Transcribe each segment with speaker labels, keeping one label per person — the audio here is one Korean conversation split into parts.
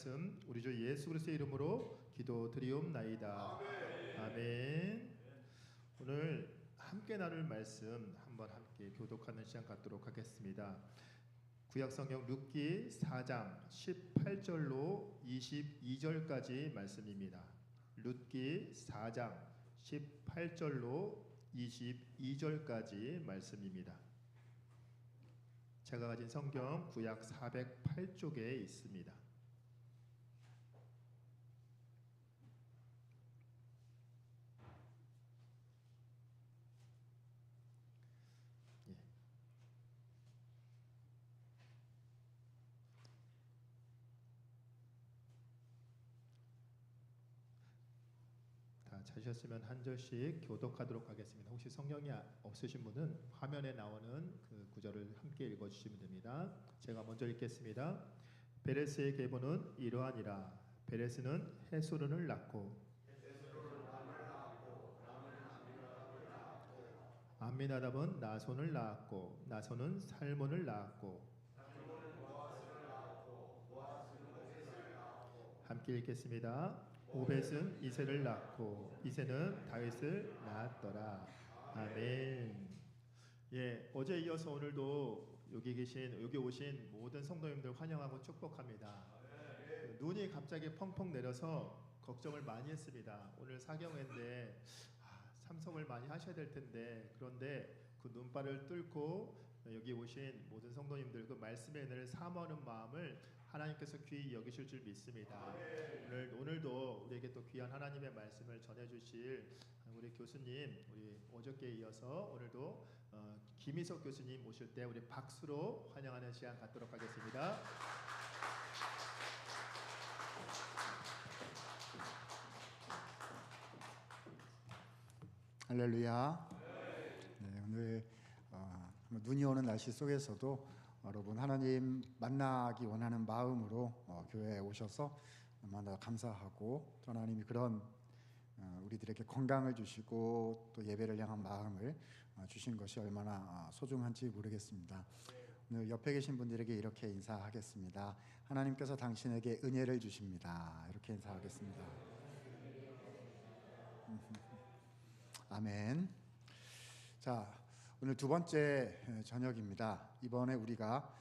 Speaker 1: 말씀 우리 주 예수 그리스도의 이름으로 기도드리옵나이다. 아멘. 오늘 함께 나눌 말씀 한번 함께 교독하는 시간 갖도록 하겠습니다. 구약성경 룻기 4장 18절로 22절까지 말씀입니다. 룻기 4장 18절로 22절까지 말씀입니다. 제가 가진 성경 구약 408쪽에 있습니다. 다 찾으셨으면 한 절씩 교독하도록 하겠습니다. 혹시 성경이 없으신 분은 화면에 나오는 그 구절을 함께 읽어주시면 됩니다. 제가 먼저 읽겠습니다. 베레스의 계보는 이러하니라. 베레스는 헤스론을 낳고 암미나답은 나손을 낳았고 나손은 살몬을 낳았고 함께 읽겠습니다. 오벳은 이새를 낳고 이새는 다윗을 낳았더라. 아멘. 예, 어제 이어서 오늘도 여기 오신 모든 성도님들 환영하고 축복합니다. 눈이 갑자기 펑펑 내려서 걱정을 많이 했습니다. 오늘 사경회인데 참석을 많이 하셔야 될 텐데, 그런데 그 눈발을 뚫고 여기 오신 모든 성도님들 그 말씀의 은혜를 사모하는 마음을 하나님께서 귀히 여기실 줄 믿습니다. 오늘도 우리에게 또 귀한 하나님의 말씀을 전해주실 우리 교수님, 우리 어저께에 이어서 오늘도 김희석 교수님 모실 때 우리 박수로 환영하는 시간 갖도록 하겠습니다.
Speaker 2: 할렐루야. 네, 오늘 눈이 오는 날씨 속에서도 여러분 하나님 만나기 원하는 마음으로 교회에 오셔서 얼마나 감사하고 또 하나님이 그런 우리들에게 건강을 주시고 또 예배를 향한 마음을 주신 것이 얼마나 소중한지 모르겠습니다. 오늘 옆에 계신 분들에게 이렇게 인사하겠습니다. 하나님께서 당신에게 은혜를 주십니다. 이렇게 인사하겠습니다. 아멘. 자, 오늘 두 번째 저녁입니다. 이번에 우리가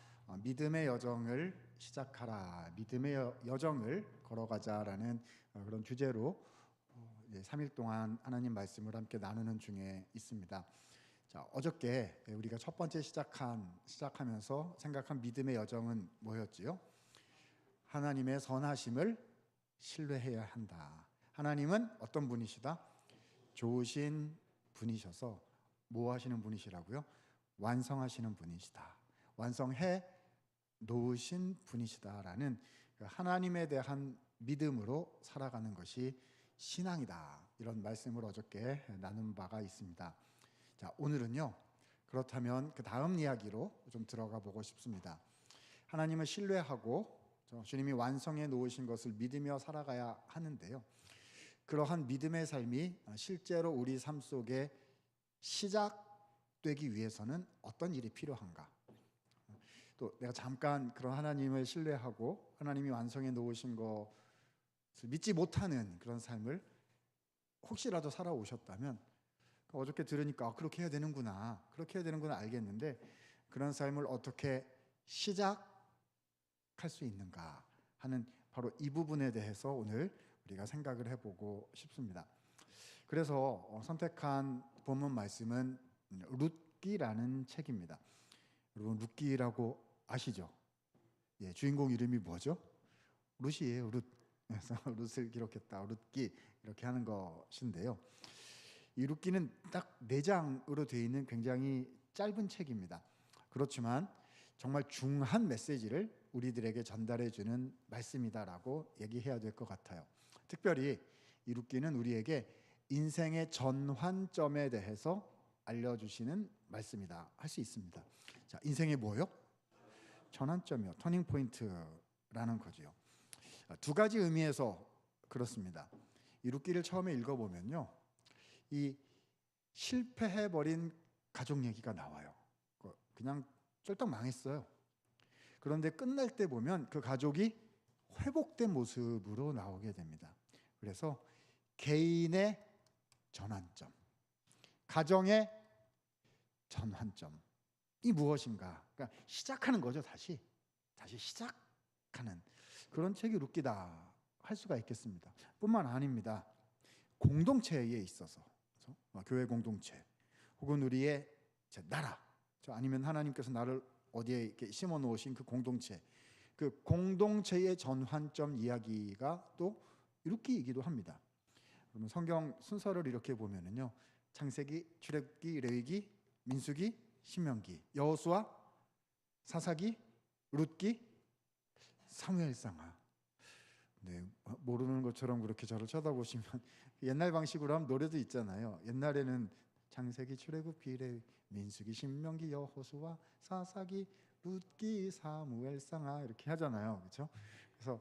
Speaker 2: 믿음의 여정을 시작하라, 믿음의 여정을 걸어가자라는 그런 주제로 3일 동안 하나님 말씀을 함께 나누는 중에 있습니다. 자, 어저께 우리가 첫 번째 시작하면서 생각한 믿음의 여정은 뭐였지요? 하나님의 선하심을 신뢰해야 한다. 하나님은 어떤 분이시다? 좋으신 분이셔서 뭐 하시는 분이시라고요? 완성하시는 분이시다. 완성해 놓으신 분이시다라는 하나님에 대한 믿음으로 살아가는 것이 신앙이다. 이런 말씀을 어저께 나눈 바가 있습니다. 자, 오늘은요. 그렇다면 그 다음 이야기로 좀 들어가 보고 싶습니다. 하나님을 신뢰하고 주님이 완성해 놓으신 것을 믿으며 살아가야 하는데요. 그러한 믿음의 삶이 실제로 우리 삶 속에 시작되기 위해서는 어떤 일이 필요한가? 또 내가 잠깐 그런 하나님을 신뢰하고 하나님이 완성해 놓으신 것을 믿지 못하는 그런 삶을 혹시라도 살아오셨다면 어저께 들으니까 그렇게 해야 되는구나, 그렇게 해야 되는구나 알겠는데 그런 삶을 어떻게 시작할 수 있는가 하는 바로 이 부분에 대해서 오늘 우리가 생각을 해보고 싶습니다. 그래서 선택한 본문 말씀은 룻기라는 책입니다. 여러분 룻기라고 아시죠? 예, 주인공 이름이 뭐죠? 룻이에요. 룻. 그래서 룻을 기록했다. 룻기 이렇게 하는 것인데요. 이 룻기는 딱 4장으로 되어 있는 굉장히 짧은 책입니다. 그렇지만 정말 중한 메시지를 우리들에게 전달해주는 말씀이다라고 얘기해야 될 것 같아요. 특별히 이 룻기는 우리에게 인생의 전환점에 대해서 알려주시는 말씀이다 할 수 있습니다. 자, 인생의 뭐요? 전환점이요. 터닝 포인트라는 거지요. 두 가지 의미에서 그렇습니다. 이 룻기를 처음에 읽어보면요, 이 실패해버린 가족 얘기가 나와요. 그냥 쫄딱 망했어요. 그런데 끝날 때 보면 그 가족이 회복된 모습으로 나오게 됩니다. 그래서 개인의 전환점, 가정의 전환점이 무엇인가? 그러니까 시작하는 거죠. 다시 시작하는 그런 책이 룻기다 할 수가 있겠습니다. 뿐만 아닙니다. 공동체에 있어서, 그렇죠? 교회 공동체 혹은 우리의 나라, 아니면 하나님께서 나를 어디에 이렇게 심어 놓으신 그 공동체, 그 공동체의 전환점 이야기가 또 룻기이기도 합니다. 그러면 성경 순서를 이렇게 보면은요, 창세기, 출애굽기, 레위기, 민수기, 신명기, 여호수아, 사사기, 룻기, 사무엘상하. 네, 모르는 것처럼 그렇게 저를 쳐다보시면 옛날 방식으로 하면 노래도 있잖아요. 옛날에는 창세기, 출애굽기, 레위기, 민수기, 신명기, 여호수아, 사사기, 룻기, 사무엘상하 이렇게 하잖아요. 그렇죠? 그래서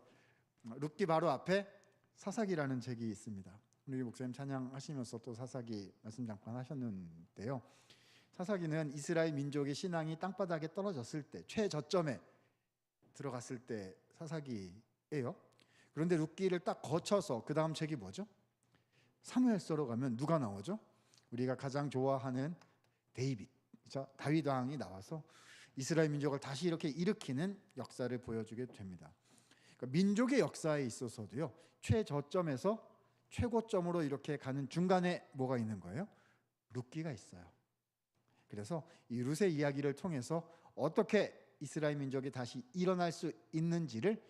Speaker 2: 룻기 바로 앞에 사사기라는 책이 있습니다. 우리 목사님 찬양하시면서 또 사사기 말씀 잠깐 하셨는데요. 사사기는 이스라엘 민족의 신앙이 땅바닥에 떨어졌을 때, 최저점에 들어갔을 때 사사기예요. 그런데 룻기를 딱 거쳐서 그 다음 책이 뭐죠? 사무엘서로 가면 누가 나오죠? 우리가 가장 좋아하는 데이빗, 그렇죠? 다윗 왕이 나와서 이스라엘 민족을 다시 이렇게 일으키는 역사를 보여주게 됩니다. 그러니까 민족의 역사에 있어서도요, 최저점에서 최고점으로 이렇게 가는 중간에 뭐가 있는 거예요? 룻기가 있어요. 그래서 이 룻의 이야기를 통해서 어떻게 이스라엘 민족이 다시 일어날 수 있는지를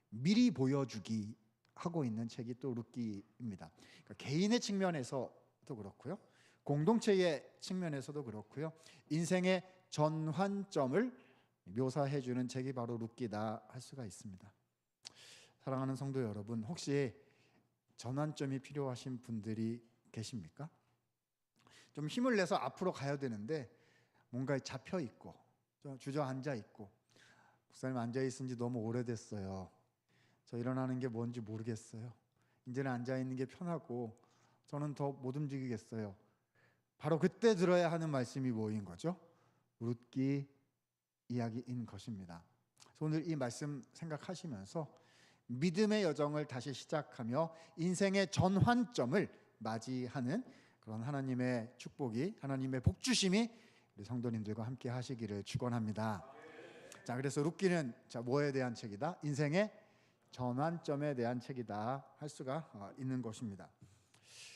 Speaker 2: 미리 보여주기 하고 있는 책이 또 룻기입니다. 그러니까 개인의 측면에서도 그렇고요, 공동체의 측면에서도 그렇고요, 인생의 전환점을 묘사해주는 책이 바로 룻기다 할 수가 있습니다. 사랑하는 성도 여러분, 혹시 전환점이 필요하신 분들이 계십니까? 좀 힘을 내서 앞으로 가야 되는데 뭔가에 잡혀 있고 주저앉아 있고, 목사님 앉아 있은 지 너무 오래됐어요. 저 일어나는 게 뭔지 모르겠어요. 이제는 앉아 있는 게 편하고 저는 더 못 움직이겠어요. 바로 그때 들어야 하는 말씀이 뭐인 거죠? 룻기 이야기인 것입니다. 그래서 오늘 이 말씀 생각하시면서 믿음의 여정을 다시 시작하며 인생의 전환점을 맞이하는 그런 하나님의 축복이, 하나님의 복주심이 우리 성도님들과 함께 하시기를 축원합니다. 자, 그래서 룻기는 뭐에 대한 책이다? 인생의 전환점에 대한 책이다 할 수가 있는 것입니다.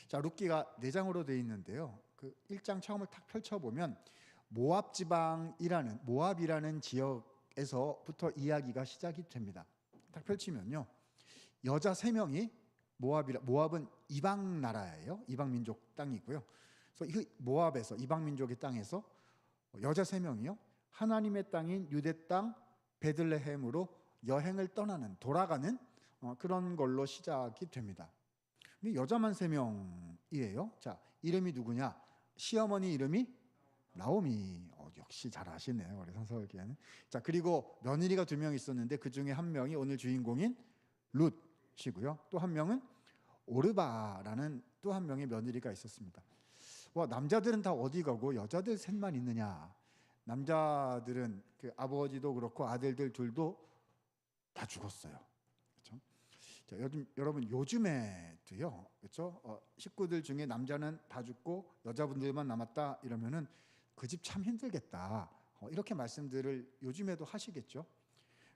Speaker 2: 자, 룻기가 4장으로 되어 있는데요. 그 1장 처음을 탁 펼쳐보면 모압 지방이라는, 모압이라는 지역에서부터 이야기가 시작이 됩니다. 딱 펼치면요, 여자 3명이 모압은 이방 나라예요. 이방 민족 땅이고요. 그래서 이 모압에서, 이방 민족의 땅에서 여자 3명이요, 하나님의 땅인 유대 땅 베들레헴으로 여행을 떠나는, 돌아가는 그런 걸로 시작이 됩니다. 근데 여자만 3명이에요. 자, 이름이 누구냐? 시어머니 이름이 나오미. 역시 잘 아시네요, 우리 산서울교회는. 자, 그리고 며느리가 2명 있었는데 그 중에 한 명이 오늘 주인공인 룻이고요. 또 한 명은 오르바라는 또 한 명의 며느리가 있었습니다. 와, 남자들은 다 어디 가고 여자들 셋만 있느냐? 남자들은 그 아버지도 그렇고 아들들 둘도 다 죽었어요. 그렇죠? 자, 여러분 요즘에도요, 그렇죠? 식구들 중에 남자는 다 죽고 여자분들만 남았다 이러면은 그 집 참 힘들겠다, 이렇게 말씀들을 요즘에도 하시겠죠.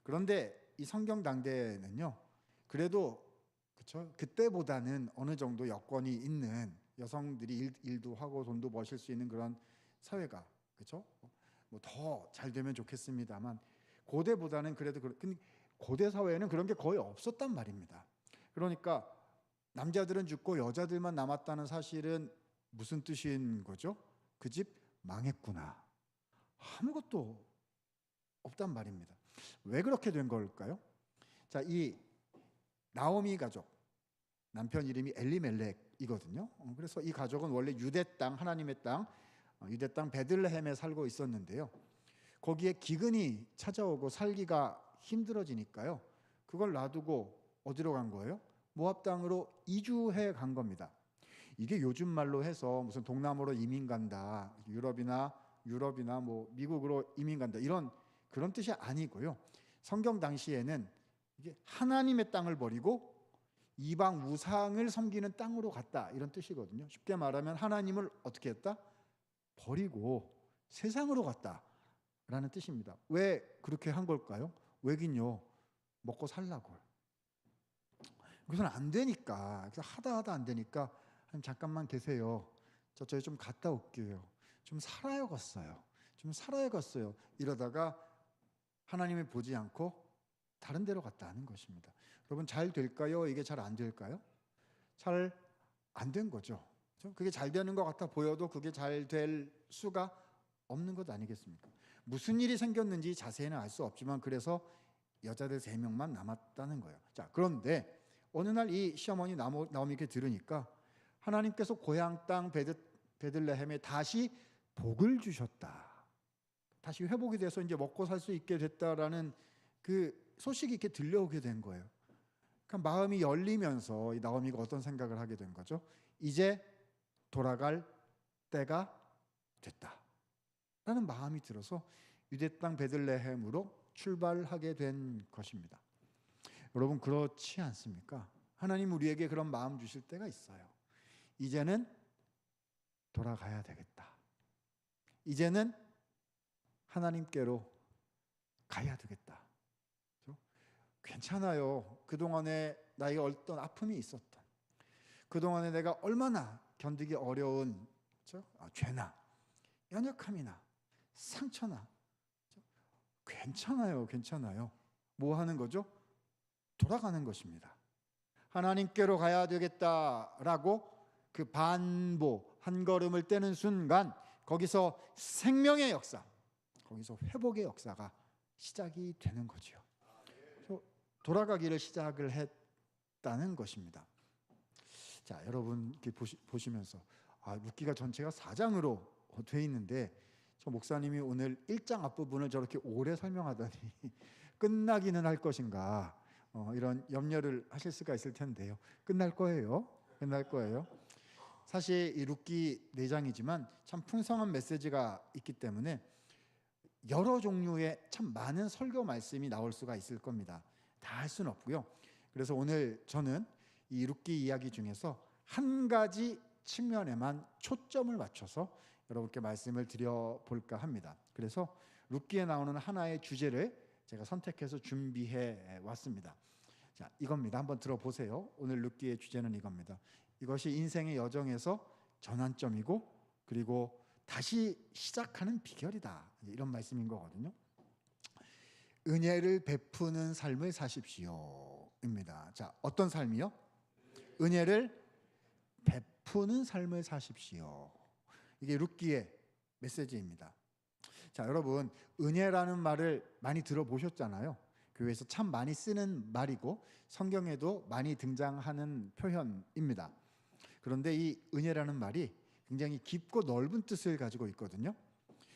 Speaker 2: 그런데 이 성경 당대에는요, 그래도 그렇죠, 그때보다는 어느 정도 여건이 있는 여성들이 일도 하고 돈도 버실 수 있는 그런 사회가, 그렇죠, 뭐 더 잘 되면 좋겠습니다만 고대보다는 그래도 근데 고대 사회에는 그런 게 거의 없었단 말입니다. 그러니까 남자들은 죽고 여자들만 남았다는 사실은 무슨 뜻인 거죠? 그 집 망했구나, 아무것도 없단 말입니다. 왜 그렇게 된 걸까요? 자, 이 나오미 가족, 남편 이름이 엘리멜렉이거든요. 그래서 이 가족은 원래 유대 땅, 하나님의 땅, 유대 땅 베들레헴에 살고 있었는데요. 거기에 기근이 찾아오고 살기가 힘들어지니까요, 그걸 놔두고 어디로 간 거예요? 모압 땅으로 이주해 간 겁니다. 이게 요즘 말로 해서 무슨 동남으로 이민 간다, 유럽이나 뭐 미국으로 이민 간다, 이런 그런 뜻이 아니고요. 성경 당시에는 이게 하나님의 땅을 버리고 이방 우상을 섬기는 땅으로 갔다, 이런 뜻이거든요. 쉽게 말하면 하나님을 어떻게 했다? 버리고 세상으로 갔다라는 뜻입니다. 왜 그렇게 한 걸까요? 왜긴요, 먹고 살라고요. 그래서는 안 되니까, 그래서 하다 안 되니까 하나님 잠깐만 계세요. 저쪽에 좀 갔다 올게요. 좀 살아야겠어요. 좀 살아야겠어요. 이러다가 하나님이 보지 않고 다른 데로 갔다 하는 것입니다. 여러분, 잘 될까요? 이게 잘 안 될까요? 잘 안 된 거죠. 그게 잘 되는 것 같아 보여도 그게 잘 될 수가 없는 것 아니겠습니까? 무슨 일이 생겼는지 자세히는 알 수 없지만 그래서 여자들 3명만 남았다는 거예요. 자, 그런데 어느 날 이 시어머니 나오미께 들으니까 하나님께서 고향 땅 베들레헴에 다시 복을 주셨다. 다시 회복이 돼서 이제 먹고 살 수 있게 됐다라는 그 소식이 이렇게 들려오게 된 거예요. 그러니까 마음이 열리면서 이 나오미가 어떤 생각을 하게 된 거죠? 이제 돌아갈 때가 됐다라는 마음이 들어서 유대 땅 베들레헴으로 출발하게 된 것입니다. 여러분, 그렇지 않습니까? 하나님 우리에게 그런 마음 주실 때가 있어요. 이제는 돌아가야 되겠다. 이제는 하나님께로 가야 되겠다. 그렇죠? 괜찮아요. 그동안에 나에게 어떤 아픔이 있었던, 그동안에 내가 얼마나 견디기 어려운, 그렇죠? 죄나 연약함이나 상처나, 그렇죠? 괜찮아요. 뭐 하는 거죠? 돌아가는 것입니다. 하나님께로 가야 되겠다라고 그 반보 한 걸음을 떼는 순간 거기서 생명의 역사, 거기서 회복의 역사가 시작이 되는 거죠. 돌아가기를 시작을 했다는 것입니다. 자, 여러분 이렇게 보시면서 룻기가 전체가 4장으로 돼 있는데 저 목사님이 오늘 1장 앞부분을 저렇게 오래 설명하다니 끝나기는 할 것인가, 이런 염려를 하실 수가 있을 텐데요. 끝날 거예요. 사실 이 룻기 4장이지만 참 풍성한 메시지가 있기 때문에 여러 종류의 참 많은 설교 말씀이 나올 수가 있을 겁니다. 다 할 수는 없고요. 그래서 오늘 저는 이 룻기 이야기 중에서 한 가지 측면에만 초점을 맞춰서 여러분께 말씀을 드려볼까 합니다. 그래서 룻기에 나오는 하나의 주제를 제가 선택해서 준비해 왔습니다. 자, 이겁니다. 한번 들어보세요. 오늘 룻기의 주제는 이겁니다. 이것이 인생의 여정에서 전환점이고 그리고 다시 시작하는 비결이다, 이런 말씀인 거거든요. 은혜를 베푸는 삶을 사십시오입니다. 자, 어떤 삶이요? 은혜를 베푸는 삶을 사십시오. 이게 룻기의 메시지입니다. 자, 여러분, 은혜라는 말을 많이 들어보셨잖아요. 교회에서 참 많이 쓰는 말이고 성경에도 많이 등장하는 표현입니다. 그런데 이 은혜라는 말이 굉장히 깊고 넓은 뜻을 가지고 있거든요.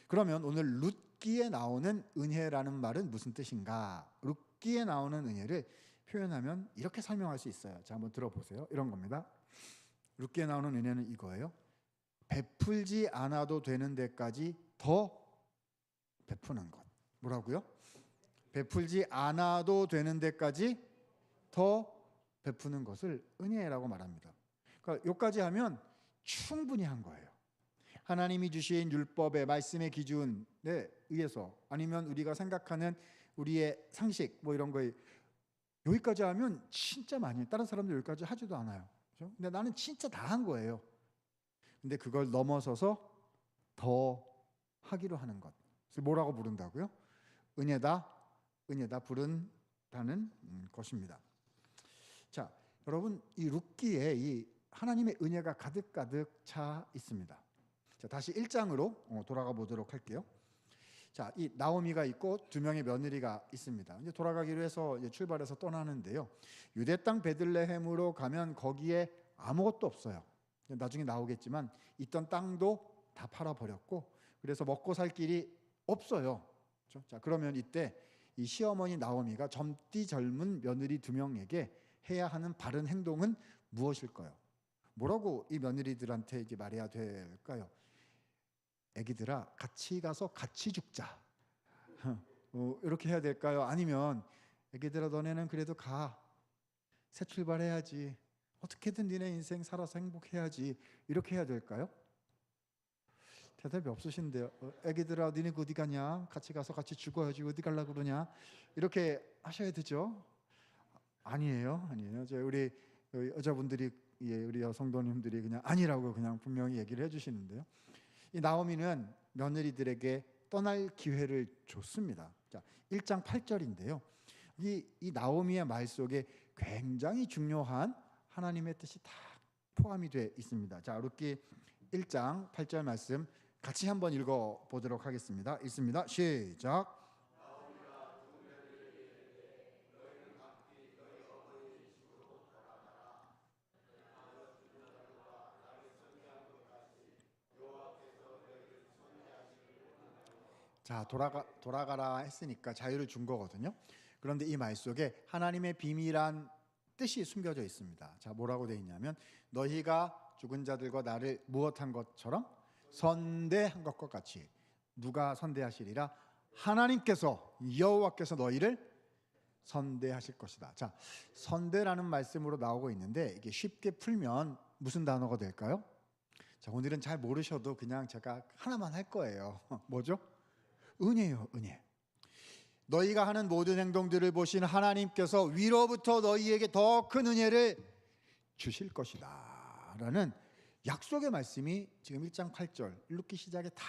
Speaker 2: 그러면 오늘 룻기에 나오는 은혜라는 말은 무슨 뜻인가? 룻기에 나오는 은혜를 표현하면 이렇게 설명할 수 있어요. 자, 한번 들어보세요. 이런 겁니다. 룻기에 나오는 은혜는 이거예요. 베풀지 않아도 되는 데까지 더 베푸는 것. 뭐라고요? 베풀지 않아도 되는 데까지 더 베푸는 것을 은혜라고 말합니다. 그러니까 여기까지 하면 충분히 한 거예요. 하나님이 주신 율법의 말씀의 기준에 의해서, 아니면 우리가 생각하는 우리의 상식 뭐 이런 거에 여기까지 하면 진짜 많이, 다른 사람들 여기까지 하지도 않아요. 그렇죠? 근데 나는 진짜 다 한 거예요. 근데 그걸 넘어서서 더 하기로 하는 것. 그래서 뭐라고 부른다고요? 은혜다 부른다는 것입니다. 자, 여러분, 이 룻기에 이 하나님의 은혜가 가득 차 있습니다. 자, 다시 1장으로 돌아가 보도록 할게요. 자, 이 나오미가 있고 2명의 며느리가 있습니다. 이제 돌아가기로 해서 이제 출발해서 떠나는데요. 유대 땅 베들레헴으로 가면 거기에 아무것도 없어요. 나중에 나오겠지만 있던 땅도 다 팔아버렸고 그래서 먹고 살 길이 없어요. 그렇죠? 자, 그러면 이때 이 시어머니 나오미가 젊디 젊은 며느리 2명에게 해야 하는 바른 행동은 무엇일까요? 뭐라고 이 며느리들한테 이제 말해야 될까요? 애기들아, 같이 가서 같이 죽자. 이렇게 해야 될까요? 아니면 애기들아 너네는 그래도 가. 새 출발해야지. 어떻게든 니네 인생 살아서 행복해야지. 이렇게 해야 될까요? 대답이 없으신데요. 애기들아 니네 어디 가냐? 같이 가서 같이 죽어야지. 어디 가려고 그러냐? 이렇게 하셔야 되죠. 아니에요. 우리 여자분들이, 우리 여성도님들이 그냥 아니라고 그냥 분명히 얘기를 해주시는데요. 이 나오미는 며느리들에게 떠날 기회를 줬습니다. 자, 1장 8절인데요. 이 나오미의 말 속에 굉장히 중요한 하나님의 뜻이 다 포함이 되어 있습니다. 자, 룻기 1장 8절 말씀 같이 한번 읽어 보도록 하겠습니다. 읽습니다. 시작. 자, 돌아가라 했으니까 자유를 준 거거든요. 그런데 이 말 속에 하나님의 비밀한 뜻이 숨겨져 있습니다. 자, 뭐라고 되어 있냐면 너희가 죽은 자들과 나를 무엇한 것처럼 선대한 것과 같이 누가 선대하시리라? 하나님께서, 여호와께서 너희를 선대하실 것이다. 자, 선대라는 말씀으로 나오고 있는데 이게 쉽게 풀면 무슨 단어가 될까요? 자, 오늘은 잘 모르셔도 그냥 제가 하나만 할 거예요. 뭐죠? 은혜요, 은혜. 너희가 하는 모든 행동들을 보신 하나님께서 위로부터 너희에게 더 큰 은혜를 주실 것이다 라는 약속의 말씀이 지금 1장 8절 룻기 시작에 딱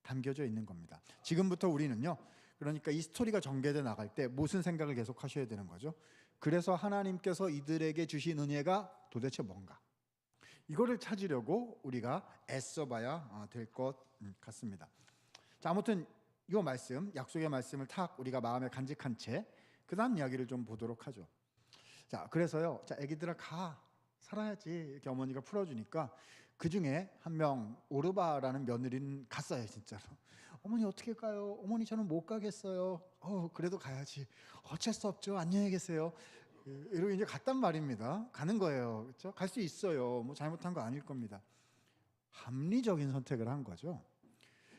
Speaker 2: 담겨져 있는 겁니다. 지금부터 우리는요, 그러니까 이 스토리가 전개돼 나갈 때 무슨 생각을 계속 하셔야 되는 거죠? 그래서 하나님께서 이들에게 주신 은혜가 도대체 뭔가, 이거를 찾으려고 우리가 애써봐야 될 것 같습니다. 자, 아무튼 이 말씀, 약속의 말씀을 탁 우리가 마음에 간직한 채 그 다음 이야기를 좀 보도록 하죠. 자, 그래서요, 자, 애기들아 가, 살아야지 이렇게 어머니가 풀어주니까 그 중에 한 명, 오르바라는 며느리는 갔어요. 진짜로. 어머니 어떻게 가요? 어머니 저는 못 가겠어요. 그래도 가야지. 어쩔 수 없죠. 안녕히 계세요. 이러고 이제 갔단 말입니다. 가는 거예요. 그렇죠? 갈 수 있어요. 뭐 잘못한 거 아닐 겁니다. 합리적인 선택을 한 거죠.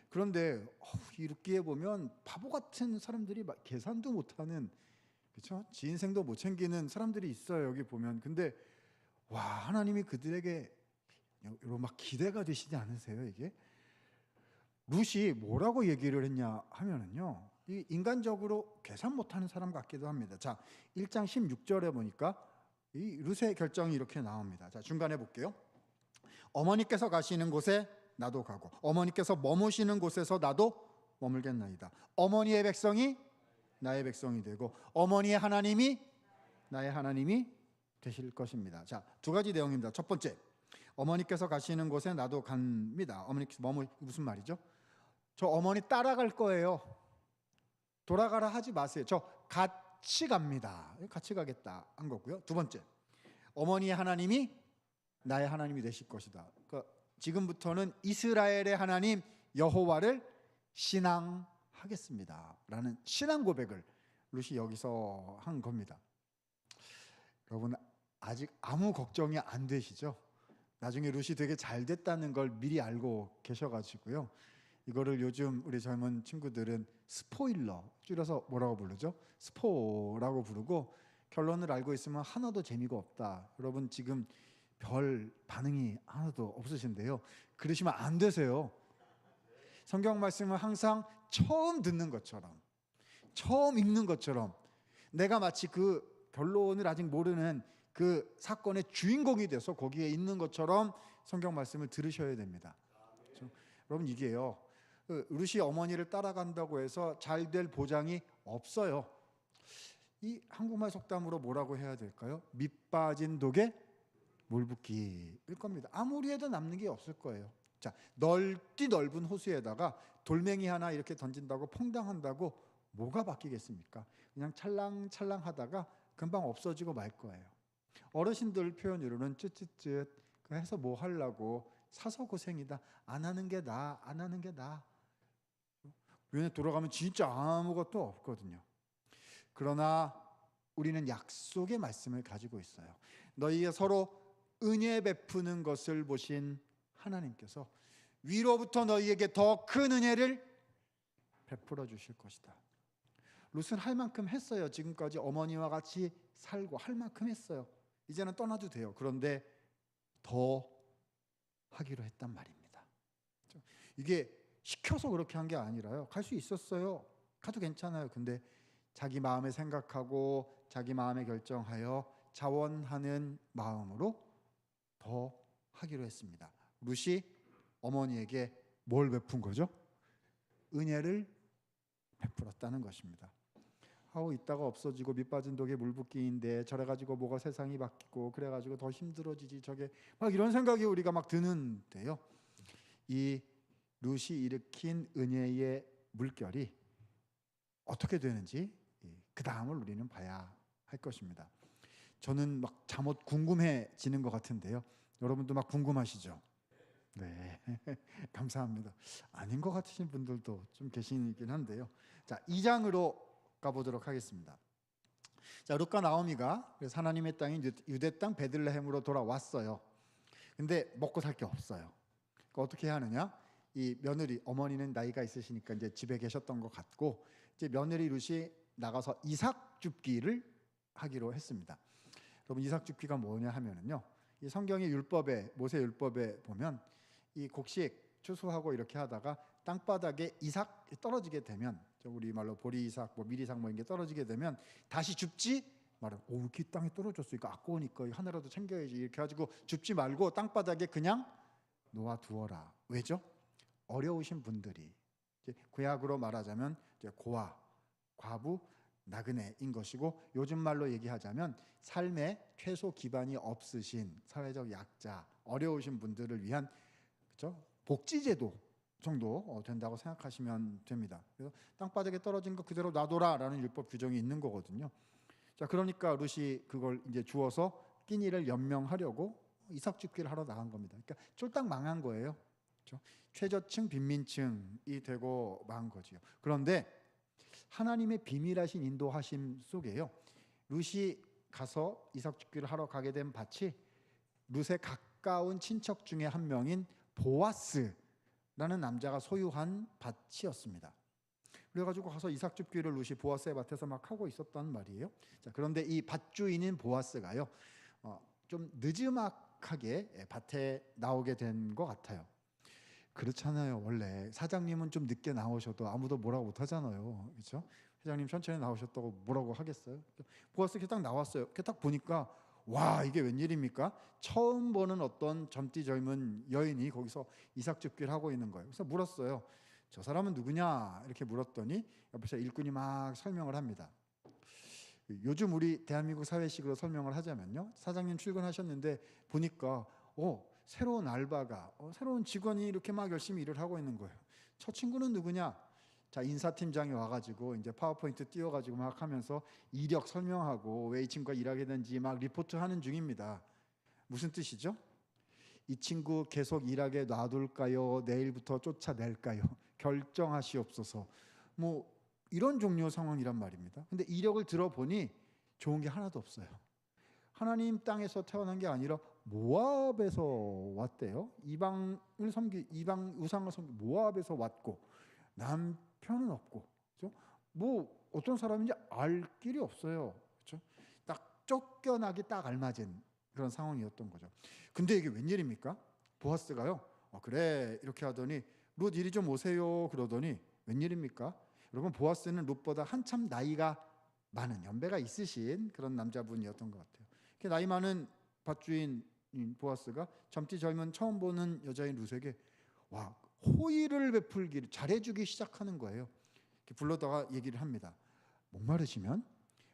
Speaker 2: 그런데 이렇게 보면 바보 같은 사람들이 막 계산도 못하는, 그렇죠? 지 인생도 못 챙기는 사람들이 있어요. 여기 보면. 근데 와, 하나님이 그들에게 이런 막 기대가 되시지 않으세요? 이게 룻이 뭐라고 얘기를 했냐 하면은요, 이 인간적으로 계산 못하는 사람 같기도 합니다. 자, 1장 16절에 보니까 이 룻의 결정이 이렇게 나옵니다. 자, 중간에 볼게요. 어머니께서 가시는 곳에 나도 가고 어머니께서 머무시는 곳에서 나도 머물겠나이다. 어머니의 백성이 나의 백성이 되고 어머니의 하나님이 나의 하나님이 되실 것입니다. 자, 두 가지 내용입니다. 첫 번째, 어머니께서 가시는 곳에 나도 갑니다. 어머니께서 무슨 말이죠? 저 어머니 따라갈 거예요. 돌아가라 하지 마세요. 저 같이 갑니다. 같이 가겠다 한 거고요. 두 번째, 어머니의 하나님이 나의 하나님이 되실 것이다. 그러니까 지금부터는 이스라엘의 하나님 여호와를 신앙하겠습니다 라는 신앙 고백을 룻이 여기서 한 겁니다. 여러분 아직 아무 걱정이 안 되시죠? 나중에 룻이 되게 잘 됐다는 걸 미리 알고 계셔가지고요, 이거를 요즘 우리 젊은 친구들은 스포일러, 줄여서 뭐라고 부르죠? 스포라고 부르고, 결론을 알고 있으면 하나도 재미가 없다. 여러분 지금 별 반응이 하나도 없으신데요, 그러시면 안 되세요. 성경 말씀을 항상 처음 듣는 것처럼, 처음 읽는 것처럼, 내가 마치 그 결론을 아직 모르는 그 사건의 주인공이 돼서 거기에 있는 것처럼 성경 말씀을 들으셔야 됩니다. 그렇죠? 여러분 이게요, 룻이 어머니를 따라간다고 해서 잘 될 보장이 없어요. 이 한국말 속담으로 뭐라고 해야 될까요? 밑 빠진 독에 물 붓기일 겁니다. 아무리 해도 남는 게 없을 거예요. 자, 넓은 호수에다가 돌멩이 하나 이렇게 던진다고 퐁당한다고 뭐가 바뀌겠습니까? 그냥 찰랑찰랑 하다가 금방 없어지고 말 거예요. 어르신들 표현으로는 쯧쯧쯧 해서 뭐 하려고, 사서 고생이다, 안 하는 게 나아, 안 하는 게 나아. 왜냐, 돌아가면 진짜 아무것도 없거든요. 그러나 우리는 약속의 말씀을 가지고 있어요. 너희가 서로 은혜 베푸는 것을 보신 하나님께서 위로부터 너희에게 더 큰 은혜를 베풀어 주실 것이다. 룻은 할 만큼 했어요. 지금까지 어머니와 같이 살고 할 만큼 했어요. 이제는 떠나도 돼요. 그런데 더 하기로 했단 말입니다. 이게 시켜서 그렇게 한 게 아니라요. 갈 수 있었어요. 가도 괜찮아요. 근데 자기 마음에 생각하고 자기 마음에 결정하여 자원하는 마음으로 더 하기로 했습니다. 룻이 어머니에게 뭘 베푼 거죠? 은혜를 베풀었다는 것입니다. 아우 있다가 없어지고 밑빠진 독에 물 붓기인데 저래 가지고 뭐가 세상이 바뀌고 그래 가지고 더 힘들어지지 저게 막 이런 생각이 우리가 막 드는데요. 이 룻이 일으킨 은혜의 물결이 어떻게 되는지 그 다음을 우리는 봐야 할 것입니다. 저는 막 잠옷 궁금해지는 것 같은데요. 여러분도 막 궁금하시죠? 네, 감사합니다. 아닌 것 같으신 분들도 좀 계시긴 한데요. 자, 2장으로 가보도록 하겠습니다. 자, 룻과 나오미가 그래서 하나님의 땅인 유대 땅 베들레헴으로 돌아왔어요. 근데 먹고 살 게 없어요. 그러니까 어떻게 하느냐? 이 며느리 어머니는 나이가 있으시니까 이제 집에 계셨던 것 같고 이제 며느리 룻이 나가서 이삭 줍기를 하기로 했습니다. 여러분 이삭 줍기가 뭐냐 하면은요. 이 성경의 율법에 모세 율법에 보면 이 곡식 추수하고 이렇게 하다가 땅바닥에 이삭 떨어지게 되면 우리 말로 보리 이삭, 뭐 미리 이삭 뭐 이런 게 떨어지게 되면 다시 줍지 말은 오 이렇게 땅에 떨어졌으니까 아까우니까 하나라도 챙겨야지 이렇게 가지고 줍지 말고 땅바닥에 그냥 놓아두어라. 왜죠? 어려우신 분들이 이제 구약으로 말하자면 이제 고아, 과부, 나그네인 것이고 요즘 말로 얘기하자면 삶의 최소 기반이 없으신 사회적 약자, 어려우신 분들을 위한 그렇죠? 복지제도 정도 된다고 생각하시면 됩니다. 그래서 땅바닥에 떨어진 거 그대로 놔둬라라는 율법 규정이 있는 거거든요. 자, 그러니까 룻이 그걸 이제 주어서 끼니를 연명하려고 이삭 줍기를 하러 나간 겁니다. 그러니까 쫄딱 망한 거예요. 그렇죠? 최저층 빈민층이 되고 만 거지요. 그런데 하나님의 비밀하신 인도하심 속에요. 룻이 가서 이삭 줍기를 하러 가게 된 밭이 룻의 가까운 친척 중에 한 명인 보아스라는 남자가 소유한 밭이었습니다. 그래가지고 가서 이삭 줍기를 룻이 보아스의 밭에서 막 하고 있었단 말이에요. 자, 그런데 이 밭주인인 보아스가요, 좀 느지막하게 밭에 나오게 된 것 같아요. 그렇잖아요. 원래 사장님은 좀 늦게 나오셔도 아무도 뭐라고 못하잖아요. 그렇죠? 회장님 천천히 나오셨다고 뭐라고 하겠어요? 보아스 이렇게 딱 나왔어요. 이렇게 딱 보니까 와 이게 웬일입니까? 처음 보는 어떤 젊디 젊은 여인이 거기서 이삭 줍기를 하고 있는 거예요. 그래서 물었어요. 저 사람은 누구냐? 이렇게 물었더니 옆에서 일꾼이 막 설명을 합니다. 요즘 우리 대한민국 사회식으로 설명을 하자면요. 사장님 출근하셨는데 보니까 새로운 알바가 새로운 직원이 이렇게 막 열심히 일을 하고 있는 거예요. 저 친구는 누구냐? 자, 인사팀장이 와가지고 이제 파워포인트 띄워가지고 막 하면서 이력 설명하고 왜 이 친구가 일하게 된지 막 리포트하는 중입니다. 무슨 뜻이죠? 이 친구 계속 일하게 놔둘까요? 내일부터 쫓아낼까요? 결정하시옵소서. 뭐 이런 종류 상황이란 말입니다. 근데 이력을 들어보니 좋은 게 하나도 없어요. 하나님 땅에서 태어난 게 아니라 모압에서 왔대요. 이방 우상을 섬기 모압에서 왔고 남편은 없고, 그렇죠? 뭐 어떤 사람인지 알 길이 없어요. 그렇죠? 딱 쫓겨나기 딱 알맞은 그런 상황이었던 거죠. 근데 이게 웬일입니까? 보아스가요. 그래 이렇게 하더니 룻 이리 좀 오세요 그러더니 웬일입니까? 여러분 보아스는 룻보다 한참 나이가 많은 연배가 있으신 그런 남자분이었던 것 같아요. 나이 많은 밭주인 보아스가 젊디 젊은 처음 보는 여자인 룻에게 와 호의를 베풀기를 잘해주기 시작하는 거예요. 이렇게 불러다가 얘기를 합니다. 목마르시면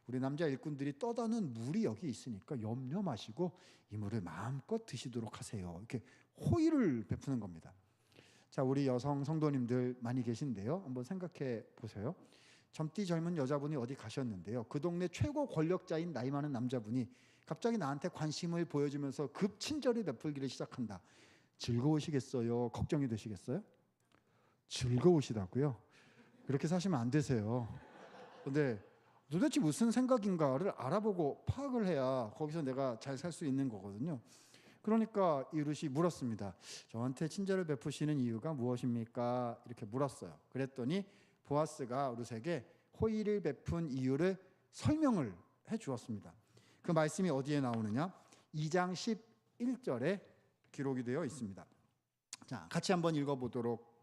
Speaker 2: 우리 남자 일꾼들이 떠다는 물이 여기 있으니까 염려 마시고 이 물을 마음껏 드시도록 하세요. 이렇게 호의를 베푸는 겁니다. 자, 우리 여성 성도님들 많이 계신데요. 한번 생각해 보세요. 젊디 젊은 여자분이 어디 가셨는데요. 그 동네 최고 권력자인 나이 많은 남자분이 갑자기 나한테 관심을 보여주면서 급 친절을 베풀기를 시작한다. 즐거우시겠어요? 걱정이 되시겠어요? 즐거우시다고요? 그렇게 사시면 안 되세요. 근데 도대체 무슨 생각인가를 알아보고 파악을 해야 거기서 내가 잘 살 수 있는 거거든요. 그러니까 이 룻이 물었습니다. 저한테 친절을 베푸시는 이유가 무엇입니까? 이렇게 물었어요. 그랬더니 보아스가 룻에게 호의를 베푼 이유를 설명을 해 주었습니다. 그 말씀이 어디에 나오느냐? 2장 11절에 기록이 되어 있습니다. 자, 같이 한번 읽어보도록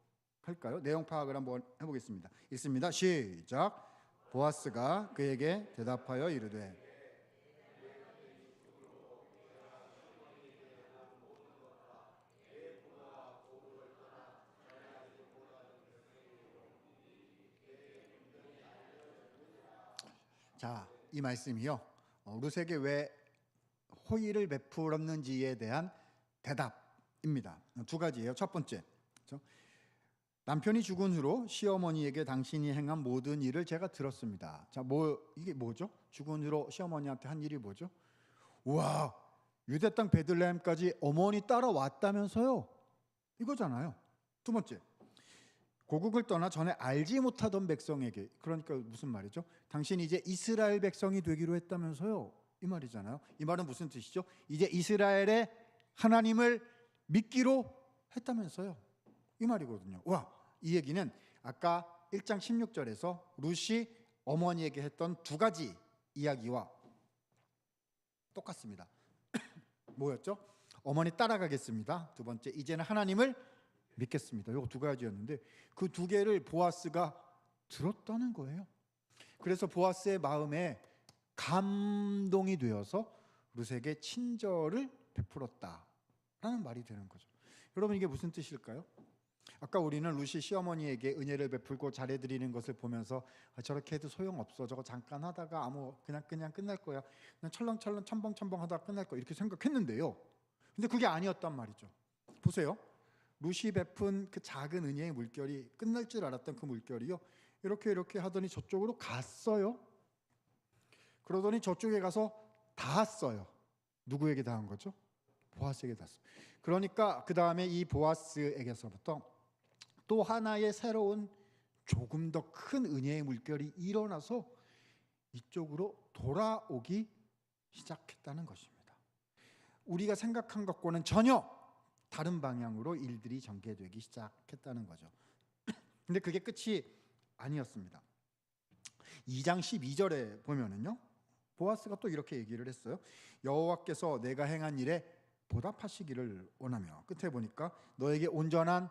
Speaker 2: 할까요? 내용 파악을 한번 해보겠습니다. 읽습니다. 시작. 보아스가 그에게 대답하여 이르되 자, 이 말씀이요. 룻에게 왜 호의를 베풀었는지에 대한 대답입니다. 두 가지예요. 첫 번째, 그렇죠? 남편이 죽은 후로 시어머니에게 당신이 행한 모든 일을 제가 들었습니다. 자, 이게 뭐죠? 죽은 후로 시어머니한테 한 일이 뭐죠? 우와, 유대 땅 베들레헴까지 어머니 따라왔다면서요? 이거잖아요. 두 번째, 고국을 떠나 전에 알지 못하던 백성에게, 그러니까 무슨 말이죠? 당신이 이제 이스라엘 백성이 되기로 했다면서요? 이 말이잖아요. 이 말은 무슨 뜻이죠? 이제 이스라엘의 하나님을 믿기로 했다면서요? 이 말이거든요. 와, 이 얘기는 아까 1장 16절에서 룻이 어머니에게 했던 두 가지 이야기와 똑같습니다. 뭐였죠? 어머니 따라가겠습니다. 두 번째, 이제는 하나님을 믿겠습니다. 이거 두 가지였는데 그 두 개를 보아스가 들었다는 거예요. 그래서 보아스의 마음에 감동이 되어서 룻에게 친절을 베풀었다라는 말이 되는 거죠. 여러분, 이게 무슨 뜻일까요? 아까 우리는 룻이 시어머니에게 은혜를 베풀고 잘해드리는 것을 보면서 저렇게 해도 소용없어, 저거 잠깐 하다가 그냥 끝날 거야, 그냥 철렁철렁 첨벙첨벙 하다가 끝날 거야, 이렇게 생각했는데요. 근데 그게 아니었단 말이죠. 보세요. 룻이 베푼 그 작은 은혜의 물결이 끝날 줄 알았던 그 물결이요, 이렇게 하더니 저쪽으로 갔어요. 그러더니 저쪽에 가서 닿았어요. 누구에게 닿은 거죠? 보아스에게 닿았어요. 그러니까 그 다음에 이 보아스에게서부터 또 하나의 새로운 조금 더 큰 은혜의 물결이 일어나서 이쪽으로 돌아오기 시작했다는 것입니다. 우리가 생각한 것과는 전혀 다른 방향으로 일들이 전개되기 시작했다는 거죠. 근데 그게 끝이 아니었습니다. 2장 12절에 보면은요, 보아스가 또 이렇게 얘기를 했어요. 여호와께서 내가 행한 일에 보답하시기를 원하며, 끝에 보니까 너에게 온전한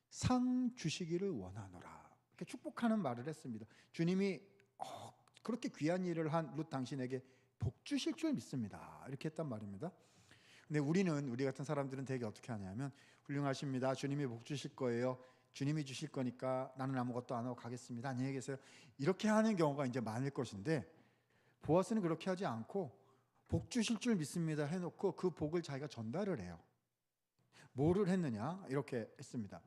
Speaker 2: 상 주시기를 원하노라, 이렇게 축복하는 말을 했습니다. 주님이 그렇게 귀한 일을 한 룻 당신에게 복 주실 줄 믿습니다, 이렇게 했단 말입니다. 근데 우리 같은 사람들은 되게 어떻게 하냐면, 훌륭하십니다, 주님이 복 주실 거예요, 주님이 주실 거니까 나는 아무것도 안 하고 가겠습니다, 안녕히 계세요, 이렇게 하는 경우가 이제 많을 것인데, 보아스는 그렇게 하지 않고 복 주실 줄 믿습니다 해놓고 그 복을 자기가 전달을 해요. 뭐를 했느냐, 이렇게 했습니다.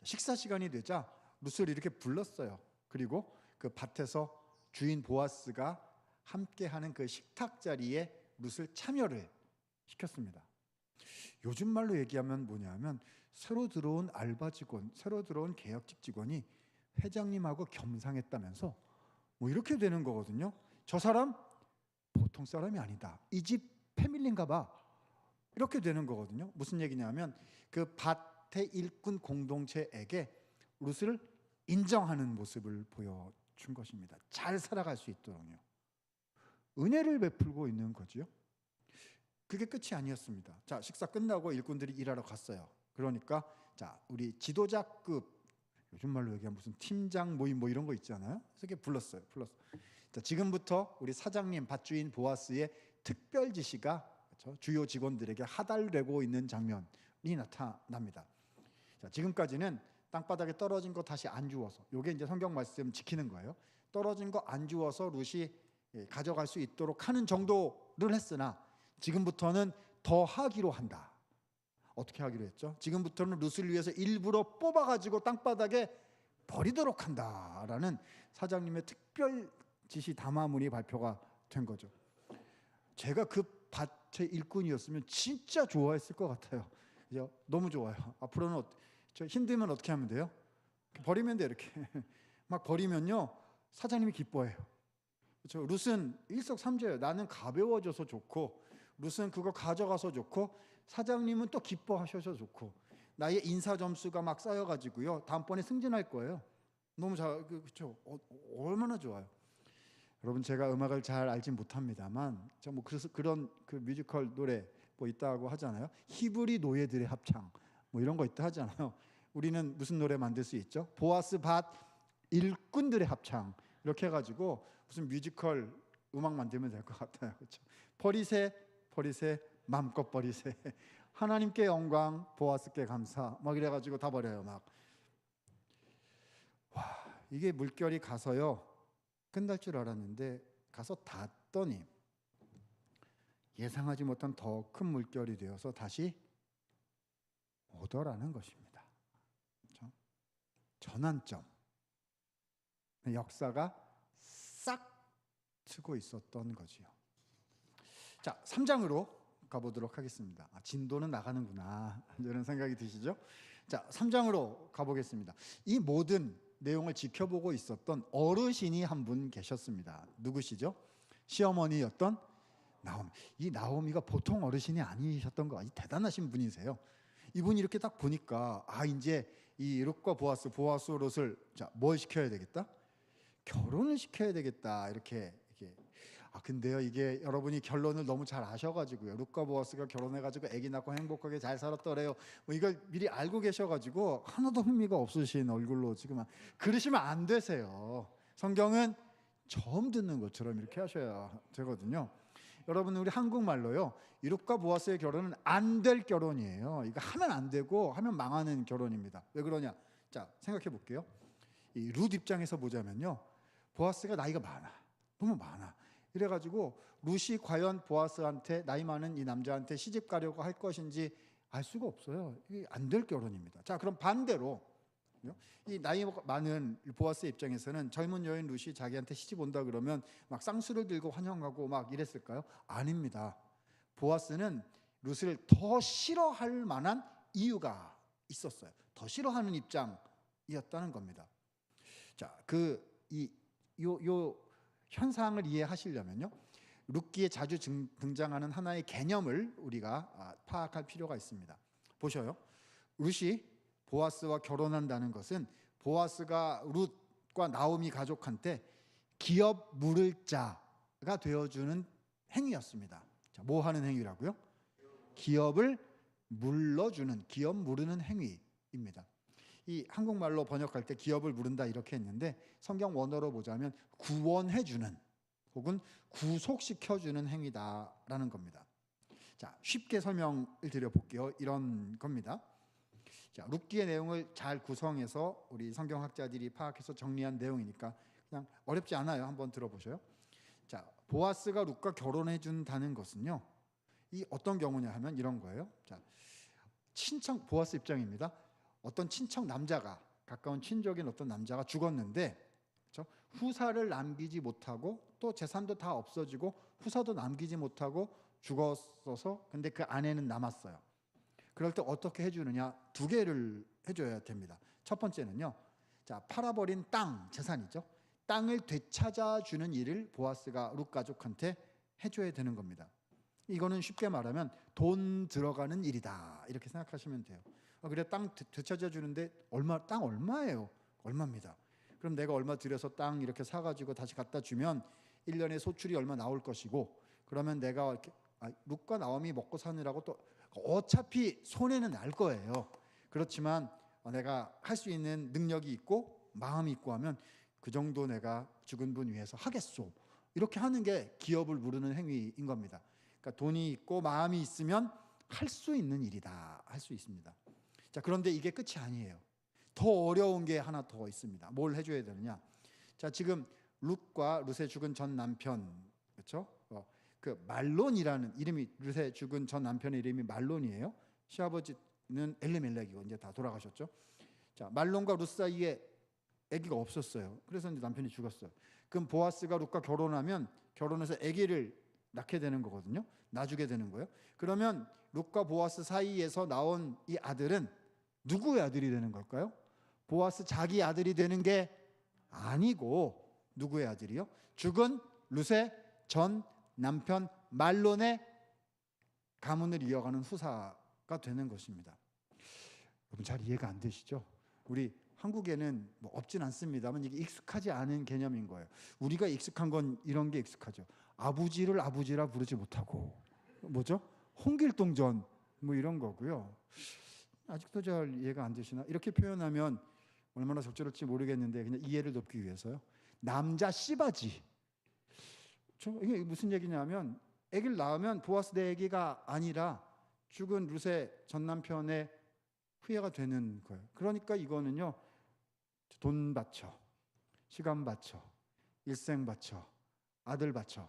Speaker 2: 식사 시간이 되자 룻을 이렇게 불렀어요. 그리고 그 밭에서 주인 보아스가 함께하는 그 식탁 자리에 룻을 참여를 시켰습니다. 요즘 말로 얘기하면 뭐냐면, 새로 들어온 알바 직원, 새로 들어온 계약직 직원이 회장님하고 겸상했다면서 뭐 이렇게 되는 거거든요. 저 사람 보통 사람이 아니다, 이 집 패밀리인가 봐, 이렇게 되는 거거든요. 무슨 얘기냐면 그 밭의 일꾼 공동체에게 룻을 인정하는 모습을 보여준 것입니다. 잘 살아갈 수 있도록요. 은혜를 베풀고 있는 거죠. 그게 끝이 아니었습니다. 자, 식사 끝나고 일꾼들이 일하러 갔어요. 그러니까 자, 우리 지도자급, 요즘 말로 얘기하면 무슨 팀장 모임 뭐 이런 거 있잖아요. 그래서 불렀어요. 자, 지금부터 우리 사장님 밭주인 보아스의 특별 지시가, 그렇죠, 주요 직원들에게 하달되고 있는 장면이 나타납니다. 자, 지금까지는 땅바닥에 떨어진 거 다시 안 주워서, 요게 이제 성경 말씀 지키는 거예요. 떨어진 거 안 주워서 룻이 가져갈 수 있도록 하는 정도를 했으나 지금부터는 더 하기로 한다. 어떻게 하기로 했죠? 지금부터는 룻을 위해서 일부러 뽑아가지고 땅바닥에 버리도록 한다라는 사장님의 특별 지시 담화문이 발표가 된 거죠. 제가 그 밭의 일꾼이었으면 진짜 좋아했을 것 같아요. 그죠? 너무 좋아요. 앞으로는 저 힘들면 어떻게 하면 돼요? 버리면 돼, 이렇게 막 버리면요, 사장님이 기뻐해요. 그렇죠? 룻은 일석삼조예요. 나는 가벼워져서 좋고, 룻은 그거 가져가서 좋고, 사장님은 또 기뻐하셔서 좋고, 나의 인사 점수가 막 쌓여가지고요, 다음번에 승진할 거예요. 너무 잘 그렇죠. 얼마나 좋아요. 여러분 제가 음악을 잘 알진 못합니다만 뭐 그래서 그런 그 뮤지컬 노래 뭐 있다고 하잖아요. 히브리 노예들의 합창 뭐 이런 거 있다 하잖아요. 우리는 무슨 노래 만들 수 있죠? 보아스 밭 일꾼들의 합창 이렇게 해가지고 무슨 뮤지컬 음악 만들면 될 것 같아요. 그렇죠? 버리세 맘껏 버리세 하나님께 영광 보아스께 감사 막 이래가지고 다 버려요. 막 이게 물결이 가서요 끝날 줄 알았는데 가서 닿더니 예상하지 못한 더 큰 물결이 되어서 다시 오더라는 것입니다. 그렇죠? 전환점 역사가 싹 트고 있었던 거지요. 자, 3장으로 가보도록 하겠습니다. 진도는 나가는구나 이런 생각이 드시죠? 자, 3장으로 가보겠습니다. 이 모든 내용을 지켜보고 있었던 어르신이 한 분 계셨습니다. 누구시죠? 시어머니였던 나오미. 이 나오미가 보통 어르신이 아니셨던 거 아주 대단하신 분이세요. 이분이 이렇게 딱 보니까 이제 이 룻과 보아스 롯을 뭘 시켜야 되겠다? 결혼을 시켜야 되겠다 이렇게 근데요 이게 여러분이 결론을 너무 잘 아셔가지고요 룻과 보아스가 결혼해가지고 아기 낳고 행복하게 잘 살았더래요 뭐 이걸 미리 알고 계셔가지고 하나도 흥미가 없으신 얼굴로 지금 그러시면 안 되세요. 성경은 처음 듣는 것처럼 이렇게 하셔야 되거든요. 여러분 우리 한국말로요 이 룻과 보아스의 결혼은 안 될 결혼이에요. 이거 하면 안 되고 하면 망하는 결혼입니다. 왜 그러냐? 자 생각해 볼게요. 이 룻 입장에서 보자면요 보아스가 나이가 많아 너무 많아 이래가지고 룻이 과연 보아스한테 나이 많은 이 남자한테 시집 가려고 할 것인지 알 수가 없어요. 이게 안 될 결혼입니다. 자 그럼 반대로 이 나이 많은 보아스 입장에서는 젊은 여인 룻이 자기한테 시집 온다 그러면 막 쌍수를 들고 환영하고 막 이랬을까요? 아닙니다. 보아스는 룻을 더 싫어할 만한 이유가 있었어요. 더 싫어하는 입장이었다는 겁니다. 자, 요 현상을 이해하시려면요 룻기에 자주 등장하는 하나의 개념을 우리가 파악할 필요가 있습니다. 보셔요. 룻이 보아스와 결혼한다는 것은 보아스가 룻과 나오미 가족한테 기업 물을 자가 되어주는 행위였습니다. 자, 뭐 하는 행위라고요? 기업을 물러주는, 기업 무르는 행위입니다. 이 한국말로 번역할 때 기업을 무른다 이렇게 했는데 성경 원어로 보자면 구원해주는 혹은 구속시켜주는 행위다라는 겁니다. 자, 쉽게 설명을 드려볼게요. 이런 겁니다. 자, 룻기의 내용을 잘 구성해서 우리 성경학자들이 파악해서 정리한 내용이니까 그냥 어렵지 않아요. 한번 들어보셔요. 자, 보아스가 룻과 결혼해 준다는 것은요. 이 어떤 경우냐 하면 이런 거예요. 자, 친척 보아스 입장입니다. 어떤 친척 남자가 가까운 친족인 어떤 남자가 죽었는데 그렇죠? 후사를 남기지 못하고 또 재산도 다 없어지고 후사도 남기지 못하고 죽었어서 근데 그 아내는 남았어요. 그럴 때 어떻게 해주느냐? 두 개를 해줘야 됩니다. 첫 번째는요. 자, 팔아버린 땅, 재산이죠. 땅을 되찾아주는 일을 보아스가 룻 가족한테 해줘야 되는 겁니다. 이거는 쉽게 말하면 돈 들어가는 일이다 이렇게 생각하시면 돼요. 그래 땅 되찾아주는데 땅 얼마예요? 얼마입니다. 그럼 내가 얼마 들여서 땅 이렇게 사가지고 다시 갖다 주면 1년에 소출이 얼마 나올 것이고 그러면 내가 이렇게 룻과 나오미 먹고 사느라고 또 어차피 손해는 날 거예요. 그렇지만 내가 할 수 있는 능력이 있고 마음이 있고 하면 그 정도 내가 죽은 분 위해서 하겠소. 이렇게 하는 게 기업을 무르는 행위인 겁니다. 그러니까 돈이 있고 마음이 있으면 할 수 있는 일이다. 할 수 있습니다. 자, 그런데 이게 끝이 아니에요. 더 어려운 게 하나 더 있습니다. 뭘 해줘야 되느냐? 자, 지금 룻과 룻의 죽은 전 남편, 그렇죠? 그 말론이라는 이름이 룻의 죽은 전 남편의 이름이 말론이에요. 시아버지는 엘리멜렉이고 이제 다 돌아가셨죠. 자, 말론과 룻 사이에 아기가 없었어요. 그래서 이제 남편이 죽었어요. 그럼 보아스가 룻과 결혼해서 아기를 낳게 되는 거거든요. 낳아주게 되는 거예요. 그러면 룻과 보아스 사이에서 나온 이 아들은 누구의 아들이 되는 걸까요? 보아스 자기 아들이 되는 게 아니고 누구의 아들이요? 죽은 룻의 전 남편 말론의 가문을 이어가는 후사가 되는 것입니다. 여러분 잘 이해가 안 되시죠? 우리 한국에는 뭐 없진 않습니다만 이게 익숙하지 않은 개념인 거예요. 우리가 익숙한 건 이런 게 익숙하죠. 아버지를 아버지라 부르지 못하고 뭐죠? 홍길동전 뭐 이런 거고요. 아직도 잘 이해가 안 되시나? 이렇게 표현하면 얼마나 적절할지 모르겠는데 그냥 이해를 돕기 위해서요. 남자 씨바지. 이게 무슨 얘기냐면 아기를 낳으면 보아스 내 아기가 아니라 죽은 룻의 전 남편의 후예가 되는 거예요. 그러니까 이거는요. 돈 바쳐, 시간 바쳐, 일생 바쳐, 아들 바쳐.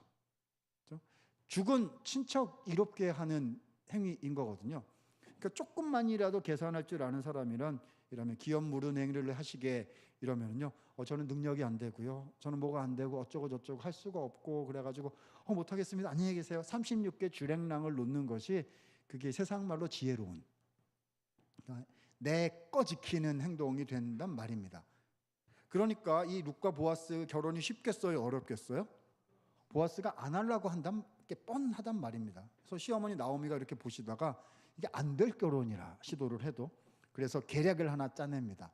Speaker 2: 그렇죠? 죽은 친척 이롭게 하는 행위인 거거든요. 그러니까 조금만이라도 계산할 줄 아는 사람이란 이러면 기업 무른 행위를 하시게 이러면요. 저는 능력이 안 되고요. 저는 뭐가 안 되고 어쩌고 저쩌고 할 수가 없고 그래가지고 못 하겠습니다. 안녕히 계세요. 36개 주랭랑을 놓는 것이 그게 세상 말로 지혜로운 내 거 지키는 행동이 된단 말입니다. 그러니까 이 룻과 보아스 결혼이 쉽겠어요? 어렵겠어요? 보아스가 안 하려고 한단 게 뻔하단 말입니다. 그래서 시어머니 나오미가 이렇게 보시다가 이게 안 될 결혼이라 시도를 해도 그래서 계략을 하나 짜냅니다.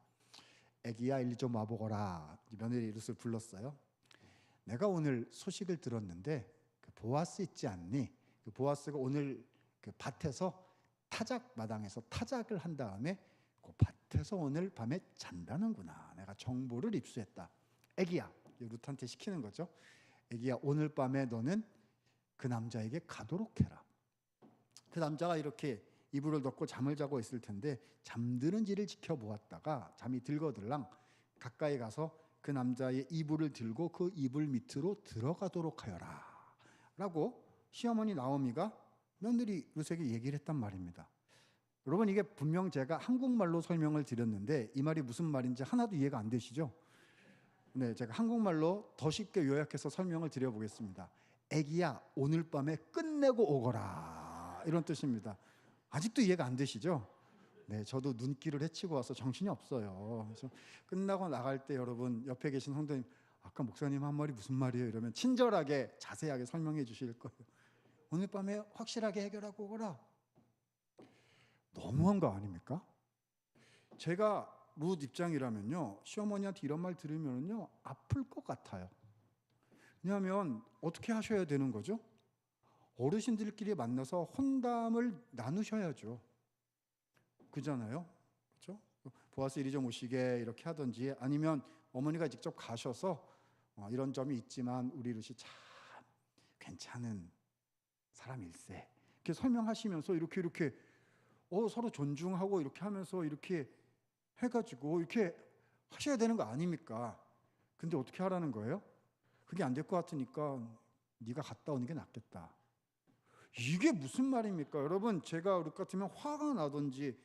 Speaker 2: 애기야 일리 좀 와보거라. 며느리 룻을 불렀어요. 내가 오늘 소식을 들었는데 그 보아스 있지 않니? 그 보아스가 오늘 그 밭에서 타작 마당에서 타작을 한 다음에 그 밭에서 오늘 밤에 잔다는구나. 내가 정보를 입수했다. 애기야, 룻한테 시키는 거죠. 애기야, 오늘 밤에 너는 그 남자에게 가도록 해라. 그 남자가 이렇게 이불을 덮고 잠을 자고 있을 텐데 잠드는지를 지켜보았다가 잠이 들거들랑 가까이 가서 그 남자의 이불을 들고 그 이불 밑으로 들어가도록 하여라 라고 시어머니 나오미가 며느리 룻에게 얘기를 했단 말입니다. 여러분 이게 분명 제가 한국말로 설명을 드렸는데 이 말이 무슨 말인지 하나도 이해가 안 되시죠? 네, 제가 한국말로 더 쉽게 요약해서 설명을 드려보겠습니다. 애기야 오늘 밤에 끝내고 오거라 이런 뜻입니다. 아직도 이해가 안 되시죠? 네, 저도 눈길을 헤치고 와서 정신이 없어요. 그래서 끝나고 나갈 때 여러분 옆에 계신 성도님 아까 목사님 한 말이 무슨 말이에요? 이러면 친절하게 자세하게 설명해 주실 거예요. 오늘 밤에 확실하게 해결하고 오거라. 너무한 거 아닙니까? 제가 룻 입장이라면요 시어머니한테 이런 말 들으면요 아플 것 같아요. 왜냐하면 어떻게 하셔야 되는 거죠? 어르신들끼리 만나서 혼담을 나누셔야죠. 그잖아요, 그렇죠? 보아스 이리 좀 오시게 이렇게 하든지 아니면 어머니가 직접 가셔서 이런 점이 있지만 우리 룻이 참 괜찮은 사람일세 이렇게 설명하시면서 이렇게 서로 존중하고 이렇게 하면서 이렇게 해가지고 이렇게 하셔야 되는 거 아닙니까? 근데 어떻게 하라는 거예요? 그게 안 될 것 같으니까 네가 갔다 오는 게 낫겠다. 이게 무슨 말입니까? 여러분 제가 룻 같으면 화가 나든지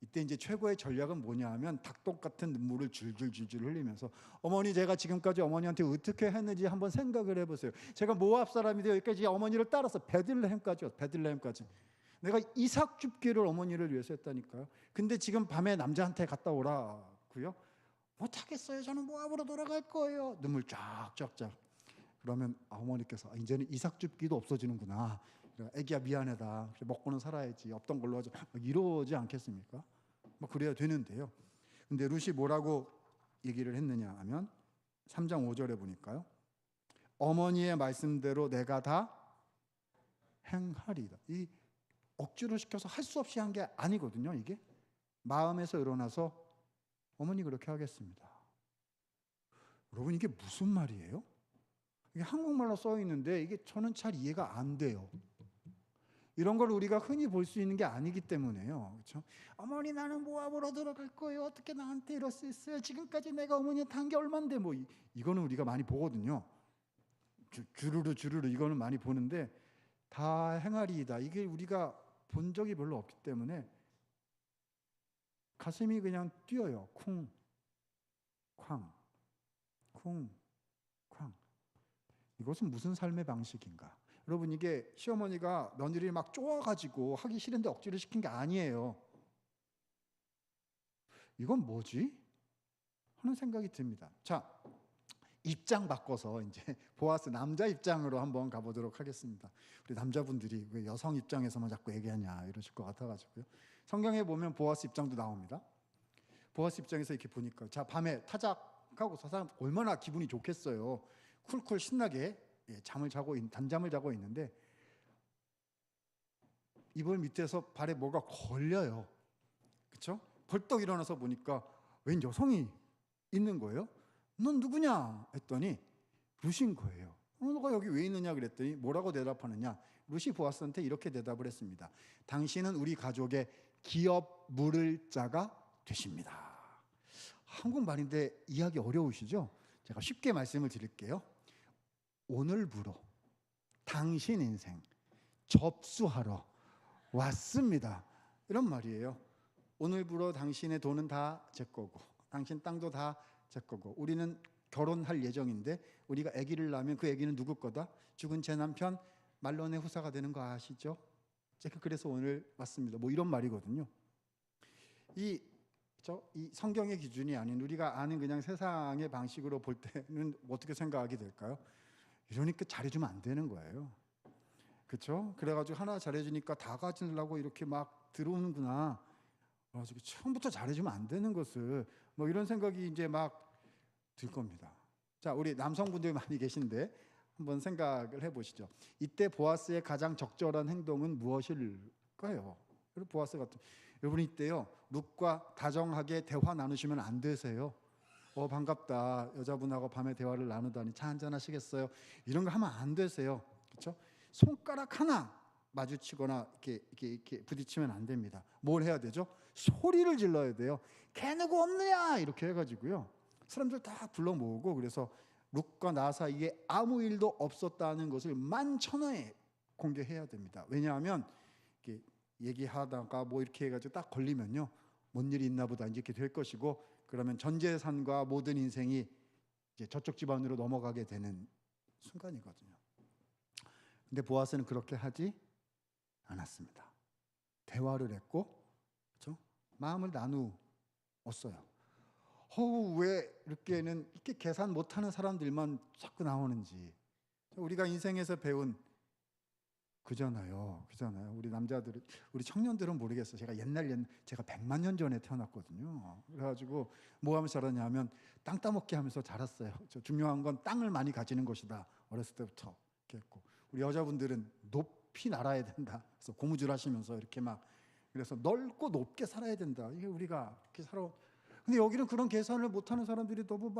Speaker 2: 이때 이제 최고의 전략은 뭐냐 하면 닭똥 같은 눈물을 줄줄 흘리면서 어머니 제가 지금까지 어머니한테 어떻게 했는지 한번 생각을 해보세요. 제가 모압 사람인데 여기까지 어머니를 따라서 베들레헴까지 내가 이삭 줍기를 어머니를 위해서 했다니까요. 근데 지금 밤에 남자한테 갔다 오라고요? 못하겠어요. 저는 모압으로 돌아갈 거예요. 눈물 쫙쫙쫙. 그러면 어머니께서 이제는 이삭 줍기도 없어지는구나. 애기야 미안하다. 먹고는 살아야지. 없던 걸로 하자. 이러지 않겠습니까? 그래야 되는데요. 근데 룻이 뭐라고 얘기를 했느냐 하면 3장 5절에 보니까요. 어머니의 말씀대로 내가 다 행하리이다. 이 억지로 시켜서 할 수 없이 한 게 아니거든요. 이게 마음에서 일어나서 어머니 그렇게 하겠습니다. 여러분 이게 무슨 말이에요? 이게 한국말로 써 있는데 이게 저는 잘 이해가 안 돼요. 이런 걸 우리가 흔히 볼 수 있는 게 아니기 때문에요. 그렇죠? 어머니 나는 모압으로 들어갈 거예요. 어떻게 나한테 이럴 수 있어요? 지금까지 내가 어머니한테 한 게 얼만데 뭐 이거는 우리가 많이 보거든요. 주르르 이거는 많이 보는데 다 행하리이다. 이게 우리가 본 적이 별로 없기 때문에 가슴이 그냥 뛰어요. 쿵, 쾅, 쿵, 쾅. 이것은 무슨 삶의 방식인가? 여러분 이게 시어머니가 며느리를 막 쪼아가지고 하기 싫은데 억지로 시킨 게 아니에요. 이건 뭐지? 하는 생각이 듭니다. 자, 입장 바꿔서 이제 보아스 남자 입장으로 한번 가보도록 하겠습니다. 우리 남자분들이 왜 여성 입장에서만 자꾸 얘기하냐 이러실 것 같아가지고요. 성경에 보면 보아스 입장도 나옵니다. 보아스 입장에서 이렇게 보니까 자 밤에 타작하고 저 사람 얼마나 기분이 좋겠어요. 쿨쿨 신나게 단잠을 자고 있는데 이불 밑에서 발에 뭐가 걸려요. 그렇죠? 벌떡 일어나서 보니까 웬 여성이 있는 거예요. 넌 누구냐 했더니 루시인 거예요. 너가 여기 왜 있느냐 그랬더니 뭐라고 대답하느냐. 루시 보아스한테 이렇게 대답을 했습니다. 당신은 우리 가족의 기업 물을 자가 되십니다. 한국말인데 이해하기 어려우시죠? 제가 쉽게 말씀을 드릴게요. 오늘부로 당신 인생 접수하러 왔습니다. 이런 말이에요. 오늘부로 당신의 돈은 다 제 거고 당신 땅도 다 제 거고 우리는 결혼할 예정인데 우리가 아기를 낳으면 그 아기는 누구 거다? 죽은 제 남편 말론의 후사가 되는 거 아시죠? 제가 그래서 오늘 왔습니다. 뭐 이런 말이거든요. 이 성경의 기준이 아닌 우리가 아는 그냥 세상의 방식으로 볼 때는 어떻게 생각하게 될까요? 이러니까 잘해주면 안 되는 거예요. 그렇죠? 그래가지고 하나 잘해주니까 다 가지려고 이렇게 막 들어오는구나. 그래가지고 처음부터 잘해주면 안 되는 것을 뭐 이런 생각이 이제 막 들 겁니다. 자, 우리 남성분들 많이 계신데 한번 생각을 해보시죠. 이때 보아스의 가장 적절한 행동은 무엇일까요? 보아스 같은 여러분 이때요 룻과 다정하게 대화 나누시면 안 되세요. 반갑다. 여자분하고 밤에 대화를 나누다니 차 한잔 하시겠어요? 이런 거 하면 안 되세요. 그렇죠? 손가락 하나 마주치거나 이렇게 부딪히면 안 됩니다. 뭘 해야 되죠? 소리를 질러야 돼요. 걔 누구 없느냐 이렇게 해가지고요. 사람들 다 불러 모으고 그래서 룻과 나 사이에 아무 일도 없었다는 것을 만천하에 공개해야 됩니다. 왜냐하면 이렇게 얘기하다가 뭐 이렇게 해가지고 딱 걸리면요, 뭔 일이 있나 보다 이렇게 될 것이고 그러면 전 재산과 모든 인생이 이제 저쪽 집안으로 넘어가게 되는 순간이거든요. 근데 보아스는 그렇게 하지 않았습니다. 대화를 했고, 그렇죠? 마음을 나누었어요. 왜 이렇게 계산 못하는 사람들만 자꾸 나오는지. 우리가 인생에서 배운 그잖아요. 우리 남자들은, 우리 청년들은 모르겠어요. 제가 제가 100만 년 전에 태어났거든요. 그래가지고 뭐 하면서 자랐냐면 땅 따먹기 하면서 자랐어요. 중요한 건 땅을 많이 가지는 것이다. 어렸을 때부터 이렇게 했고, 우리 여자분들은 높이 날아야 된다. 그래서 고무줄 하시면서 이렇게 막 그래서 넓고 높게 살아야 된다. 이게 우리가 이렇게 살아. 근데 여기는 그런 계산을 못하는 사람들이 너무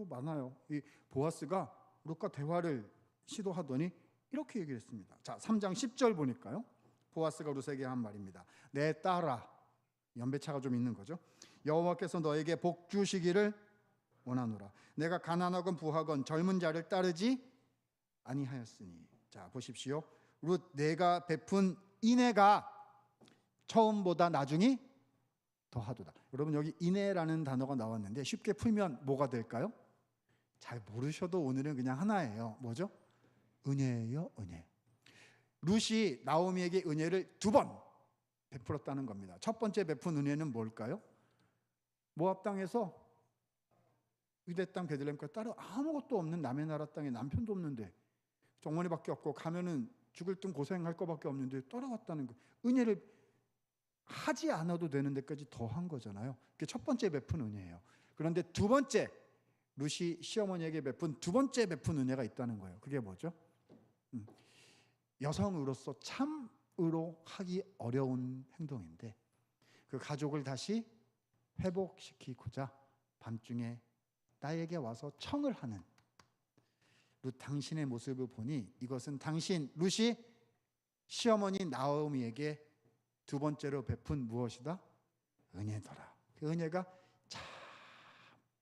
Speaker 2: 많아요. 이 보아스가 룻과 대화를 시도하더니 이렇게 얘기를 했습니다. 자, 3장 10절 보니까요. 보아스가 룻에게 한 말입니다. 내 딸아, 연배차가 좀 있는 거죠. 여호와께서 너에게 복 주시기를 원하노라. 내가 가난하건 부하건 젊은 자를 따르지 아니하였으니. 자, 보십시오. 룻, 내가 베푼 인애가 처음보다 나중이 더하도다. 여러분 여기 인애라는 단어가 나왔는데 쉽게 풀면 뭐가 될까요? 잘 모르셔도 오늘은 그냥 하나예요. 뭐죠? 은혜예요, 은혜. 룻이 나오미에게 은혜를 2번 베풀었다는 겁니다. 첫 번째 베푼 은혜는 뭘까요? 모압 땅에서 유대 땅 베들레헴까지 따로 아무것도 없는 남의 나라 땅에 남편도 없는데 정원이밖에 없고 가면은 죽을 듯 고생할 것밖에 없는데 따라왔다는 거. 은혜를 하지 않아도 되는 데까지 더한 거잖아요. 그게 첫 번째 베푼 은혜예요. 그런데 두 번째, 룻이 시어머니에게 베푼 두 번째 베푼 은혜가 있다는 거예요. 그게 뭐죠? 여성으로서 참으로 하기 어려운 행동인데 그 가족을 다시 회복시키고자 밤중에 나에게 와서 청을 하는 룻, 당신의 모습을 보니 이것은 당신 룻이 시어머니 나오미에게 2번째로 베푼 무엇이다? 은혜더라. 그 은혜가 참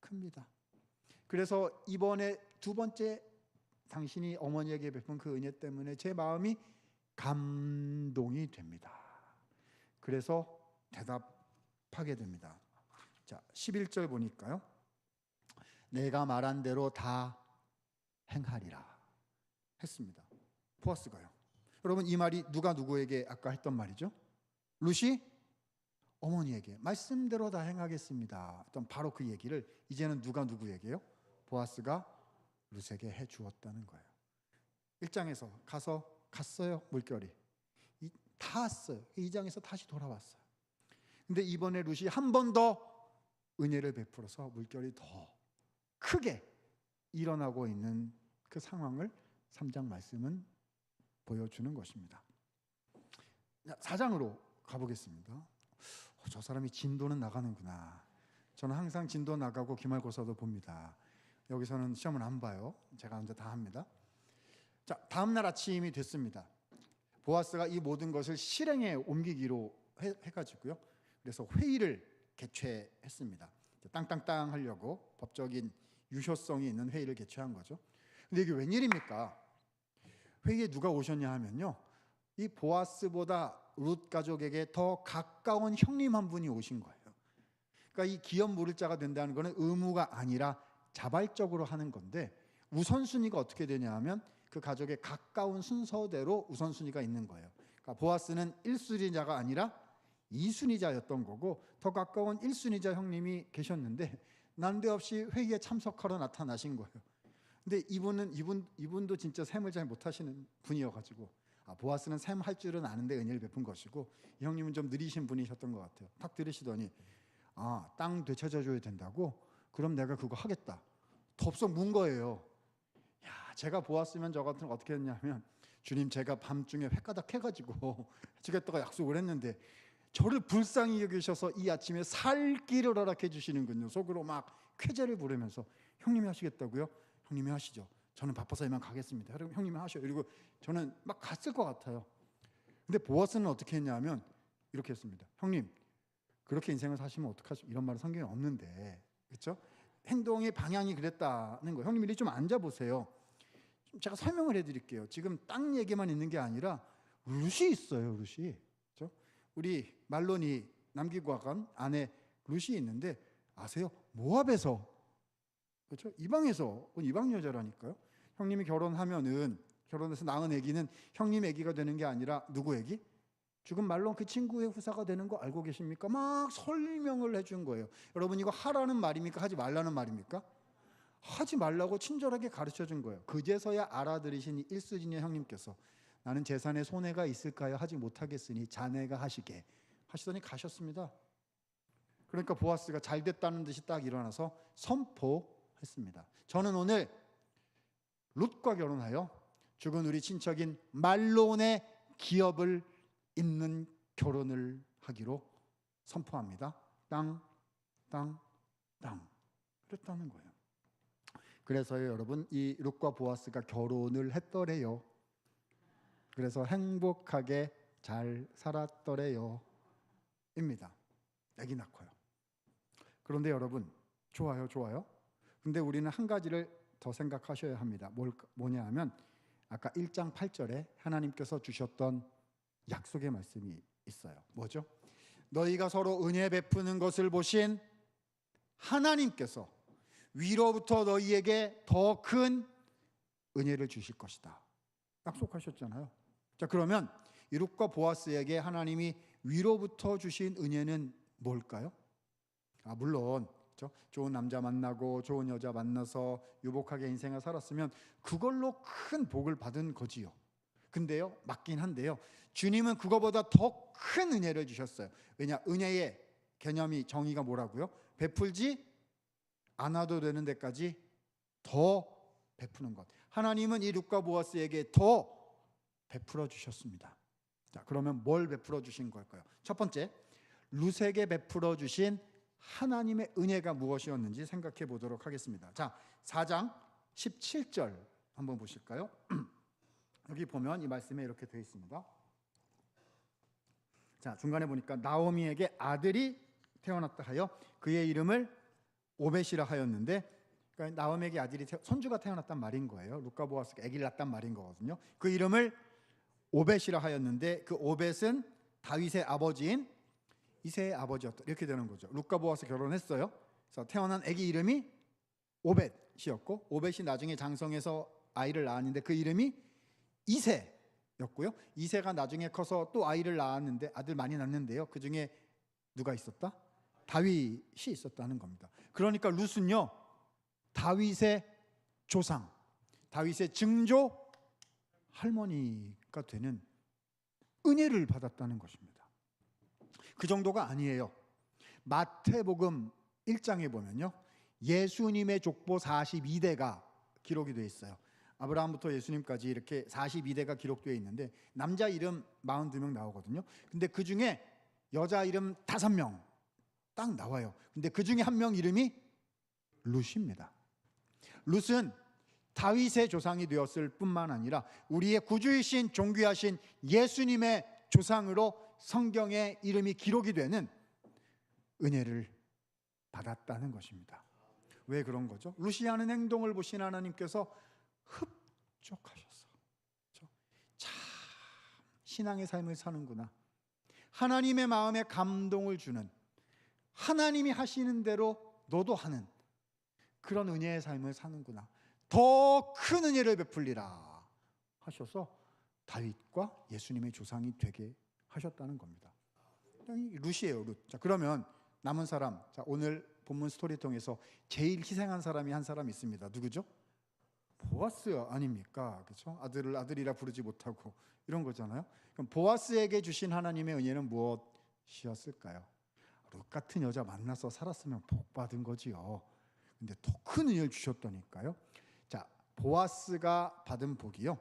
Speaker 2: 큽니다. 그래서 이번에 2번째 당신이 어머니에게 베푼 그 은혜 때문에 제 마음이 감동이 됩니다. 그래서 대답하게 됩니다. 자, 11절 보니까요. 내가 말한 대로 다 행하리라 했습니다. 보아스가요. 여러분 이 말이 누가 누구에게 아까 했던 말이죠? 룻이 어머니에게 말씀대로 다 행하겠습니다. 바로 그 얘기를 이제는 누가 누구에게요? 보아스가 룻에게 해 주었다는 거예요. 1장에서 갔어요. 물결이 다 왔어요. 2장에서 다시 돌아왔어요. 근데 이번에 룻이 한 번 더 은혜를 베풀어서 물결이 더 크게 일어나고 있는 그 상황을 3장 말씀은 보여주는 것입니다. 4장으로 가보겠습니다. 저 사람이 진도는 나가는구나. 저는 항상 진도 나가고 기말고사도 봅니다. 여기서는 시험을 안 봐요. 제가 먼저 다 합니다. 자, 다음 날 아침이 됐습니다. 보아스가 이 모든 것을 실행에 옮기기로 해가지고요. 그래서 회의를 개최했습니다. 땅땅땅 하려고 법적인 유효성이 있는 회의를 개최한 거죠. 근데 이게 웬일입니까? 회의에 누가 오셨냐 하면요, 이 보아스보다 룻 가족에게 더 가까운 형님 한 분이 오신 거예요. 그러니까 이 기업 물을 자가 된다는 것은 의무가 아니라 자발적으로 하는 건데, 우선순위가 어떻게 되냐 하면 그 가족의 가까운 순서대로 우선순위가 있는 거예요. 그러니까 보아스는 1순위자가 아니라 2순위자였던 거고, 더 가까운 1순위자 형님이 계셨는데 난데없이 회의에 참석하러 나타나신 거예요. 근데 이분도 진짜 셈을 잘 못하시는 분이어가지고, 보아스는 셈 할 줄은 아는데 은혜를 베푼 것이고, 이 형님은 좀 느리신 분이셨던 것 같아요. 탁 들으시더니 땅 되찾아줘야 된다고? 그럼 내가 그거 하겠다. 덥석 문 거예요. 제가 보았으면 저 같은 거 어떻게 했냐면, 주님 제가 밤중에 횟가닥 해가지고 해주겠다고 약속을 했는데 저를 불쌍히 여기셔서 이 아침에 살 길을 허락해 주시는군요. 속으로 막 쾌재를 부르면서, 형님이 하시겠다고요? 형님이 하시죠. 저는 바빠서 이만 가겠습니다. 형님이 하셔. 그리고 저는 막 갔을 것 같아요. 근데 보아스는 어떻게 했냐면 이렇게 했습니다. 형님, 그렇게 인생을 사시면 어떡하죠? 이런 말은 성경에 없는데, 그렇죠? 행동의 방향이 그랬다는 거예요. 형님, 이리 좀 앉아보세요. 제가 설명을 해드릴게요. 지금 땅 얘기만 있는 게 아니라 룻이 있어요. 룻이. 그렇죠? 우리 말론이 남기고 간 아내 룻이 있는데 아세요? 모압에서, 그렇죠? 이방에서 온 이방 여자라니까요. 형님이 결혼해서 낳은 아기는 형님 아기가 되는 게 아니라 누구 아기? 죽은 말론 그 친구의 후사가 되는 거 알고 계십니까? 막 설명을 해준 거예요. 여러분, 이거 하라는 말입니까? 하지 말라는 말입니까? 하지 말라고 친절하게 가르쳐 준 거예요. 그제서야 알아들으신 1순위의 형님께서, 나는 재산에 손해가 있을까요? 하지 못하겠으니 자네가 하시게 하시더니 가셨습니다. 그러니까 보아스가 잘 됐다는 듯이 딱 일어나서 선포했습니다. 저는 오늘 룻과 결혼하여 죽은 우리 친척인 말론의 기업을 잇는 결혼을 하기로 선포합니다. 땅 그랬다는 거예요. 그래서요, 여러분, 이 룻과 보아스가 결혼을 했더래요. 그래서 행복하게 잘 살았더래요 입니다. 아기 낳고요. 그런데 여러분, 좋아요. 근데 우리는 한 가지를 더 생각하셔야 합니다. 뭐냐 하면 아까 1장 8절에 하나님께서 주셨던 약속의 말씀이 있어요. 뭐죠? 너희가 서로 은혜 베푸는 것을 보신 하나님께서 위로부터 너희에게 더 큰 은혜를 주실 것이다. 약속하셨잖아요. 자, 그러면 이 룻과 보아스에게 하나님이 위로부터 주신 은혜는 뭘까요? 물론 그렇죠? 좋은 남자 만나고 좋은 여자 만나서 유복하게 인생을 살았으면 그걸로 큰 복을 받은 거지요. 근데요, 맞긴 한데요, 주님은 그거보다 더 큰 은혜를 주셨어요. 왜냐? 은혜의 개념이, 정의가 뭐라고요? 베풀지 않아도 되는 데까지 더 베푸는 것. 하나님은 이 룻과 보아스에게 더 베풀어 주셨습니다. 자, 그러면 뭘 베풀어 주신 걸까요? 첫 번째, 룻에게 베풀어 주신 하나님의 은혜가 무엇이었는지 생각해 보도록 하겠습니다. 자, 4장 17절 한번 보실까요? 여기 보면 이 말씀에 이렇게 되어 있습니다. 자, 중간에 보니까 나오미에게 아들이 태어났다 하여 그의 이름을 오벳이라 하였는데, 그러니까 나오미에게 손주가 태어났단 말인 거예요. 룻과 보아스가 아기를 낳았단 말인 거거든요. 그 이름을 오벳이라 하였는데 그 오벳은 다윗의 아버지인 이새의 아버지였다. 이렇게 되는 거죠. 룻과 보아스 결혼했어요. 그래서 태어난 아기 이름이 오벳이었고, 오벳이 나중에 장성해서 아이를 낳았는데 그 이름이 이새였고요. 이새가 나중에 커서 또 아이를 낳았는데, 아들 많이 낳는데요, 그 중에 누가 있었다? 다윗이 있었다는 겁니다. 그러니까 룻은요, 다윗의 조상, 다윗의 증조 할머니가 되는 은혜를 받았다는 것입니다. 그 정도가 아니에요. 마태복음 1장에 보면요, 예수님의 족보 42대가 기록이 되어 있어요. 아브라함부터 예수님까지 이렇게 42대가 기록되어 있는데 남자 이름 42명 나오거든요. 근데 그 중에 여자 이름 5명 딱 나와요. 근데 그 중에 한 명 이름이 룻입니다. 룻은 다윗의 조상이 되었을 뿐만 아니라 우리의 구주이신 존귀하신 예수님의 조상으로 성경에 이름이 기록이 되는 은혜를 받았다는 것입니다. 왜 그런 거죠? 룻이 하는 행동을 보신 하나님께서 흡족하셨어. 참 신앙의 삶을 사는구나. 하나님의 마음에 감동을 주는, 하나님이 하시는 대로 너도 하는 그런 은혜의 삶을 사는구나. 더 큰 은혜를 베풀리라 하셔서 다윗과 예수님의 조상이 되게 하셨다는 겁니다. 룻이에요, 룻. 자, 그러면 남은 사람, 자, 오늘 본문 스토리 통해서 제일 희생한 사람이 한 사람 있습니다. 누구죠? 보아스 아닙니까? 그렇죠? 아들이라 부르지 못하고 이런 거잖아요. 그럼 보아스에게 주신 하나님의 은혜는 무엇이었을까요? 룻 같은 여자 만나서 살았으면 복 받은 거지요. 근데 더 큰 은혜를 주셨다니까요. 자, 보아스가 받은 복이요,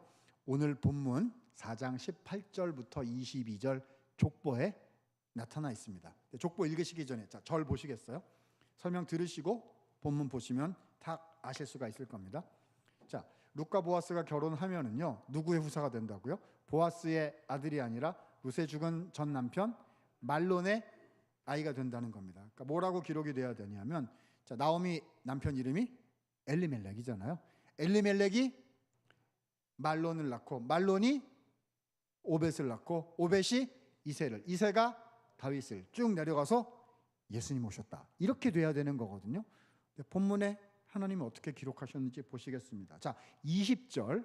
Speaker 2: 오늘 본문 4장 18절부터 22절 족보에 나타나 있습니다. 족보 읽으시기 전에 자, 절 보시겠어요? 설명 들으시고 본문 보시면 다 아실 수가 있을 겁니다. 자, 룻과 보아스가 결혼하면은요, 누구의 후사가 된다고요? 보아스의 아들이 아니라 룻의 죽은 전 남편 말론의 아이가 된다는 겁니다. 그러니까 뭐라고 기록이 돼야 되냐면, 자, 나오미 남편 이름이 엘리멜렉이잖아요. 엘리멜렉이 말론을 낳고 말론이 오벳을 낳고 오벳이 이새를, 이새가 다윗을 쭉 내려가서 예수님 오셨다. 이렇게 돼야 되는 거거든요. 본문에 하나님이 어떻게 기록하셨는지 보시겠습니다. 자, 20절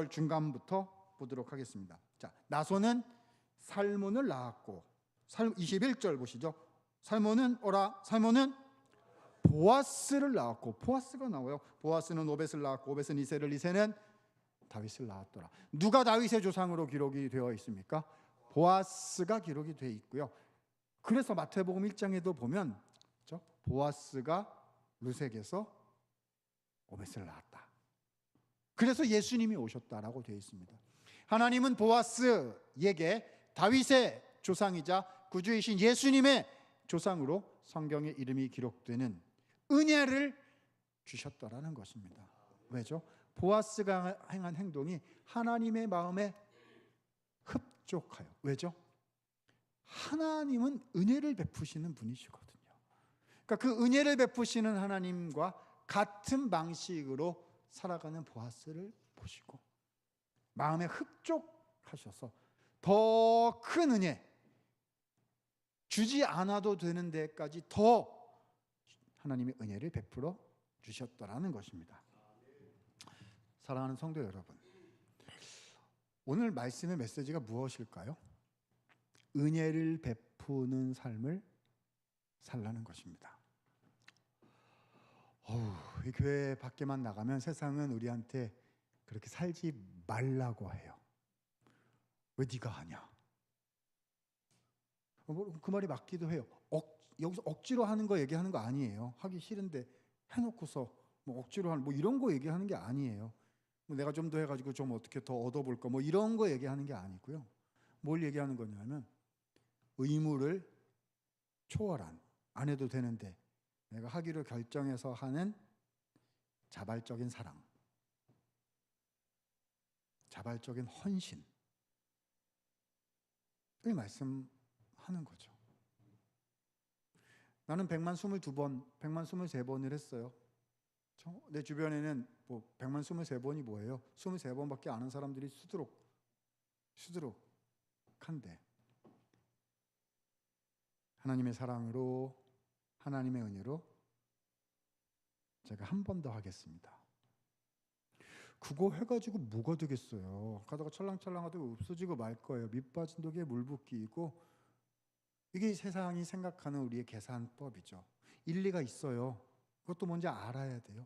Speaker 2: 중간부터 보도록 하겠습니다. 자, 나손은 살몬을 낳았고, 21절 보시죠. 살몬은 보아스를 낳았고, 보아스가 나와요. 보아스는 오벳을 낳았고, 오벳은 이새를, 이새는 다윗을 낳았더라. 누가 다윗의 조상으로 기록이 되어 있습니까? 보아스가 기록이 되어 있고요. 그래서 마태복음 1장에도 보면 그렇죠? 보아스가 룻에게서 오벳을 낳았다. 그래서 예수님이 오셨다라고 되어 있습니다. 하나님은 보아스에게 다윗의 조상이자 구주이신 예수님의 조상으로 성경의 이름이 기록되는 은혜를 주셨다라는 것입니다. 왜죠? 보아스가 행한 행동이 하나님의 마음에 흡족하여. 왜죠? 하나님은 은혜를 베푸시는 분이시거든요. 그러니까 그 은혜를 베푸시는 하나님과 같은 방식으로 살아가는 보아스를 보시고 마음에 흡족하셔서 더 큰 은혜, 주지 않아도 되는 데까지 더 하나님의 은혜를 베풀어 주셨다라는 것입니다. 사랑하는 성도 여러분, 오늘 말씀의 메시지가 무엇일까요? 은혜를 베푸는 삶을 살라는 것입니다. 이 교회 밖에만 나가면 세상은 우리한테 그렇게 살지 말라고 해요. 왜 네가 하냐? 그 말이 맞기도 해요. 여기서 억지로 하는 거 얘기하는 거 아니에요. 하기 싫은데 해놓고서 뭐 억지로 하는 뭐 이런 거 얘기하는 게 아니에요. 뭐 내가 좀 더 해가지고 좀 어떻게 더 얻어볼까 뭐 이런 거 얘기하는 게 아니고요. 뭘 얘기하는 거냐면 의무를 초월한, 안 해도 되는데 내가 하기로 결정해서 하는 자발적인 사랑, 자발적인 헌신을 말씀하는 거죠. 나는 100만 23번을 했어요. 내 주변에는 뭐 100만 23번이 뭐예요? 23번밖에 아는 사람들이 수두룩한데 하나님의 사랑으로, 하나님의 은혜로 제가 한 번 더 하겠습니다. 그거 해가지고 뭐가 되겠어요? 가다가 찰랑찰랑하다가 없어지고 말 거예요. 밑 빠진 독에 물 붓기이고, 이게 세상이 생각하는 우리의 계산법이죠. 일리가 있어요. 그것도 뭔지 알아야 돼요.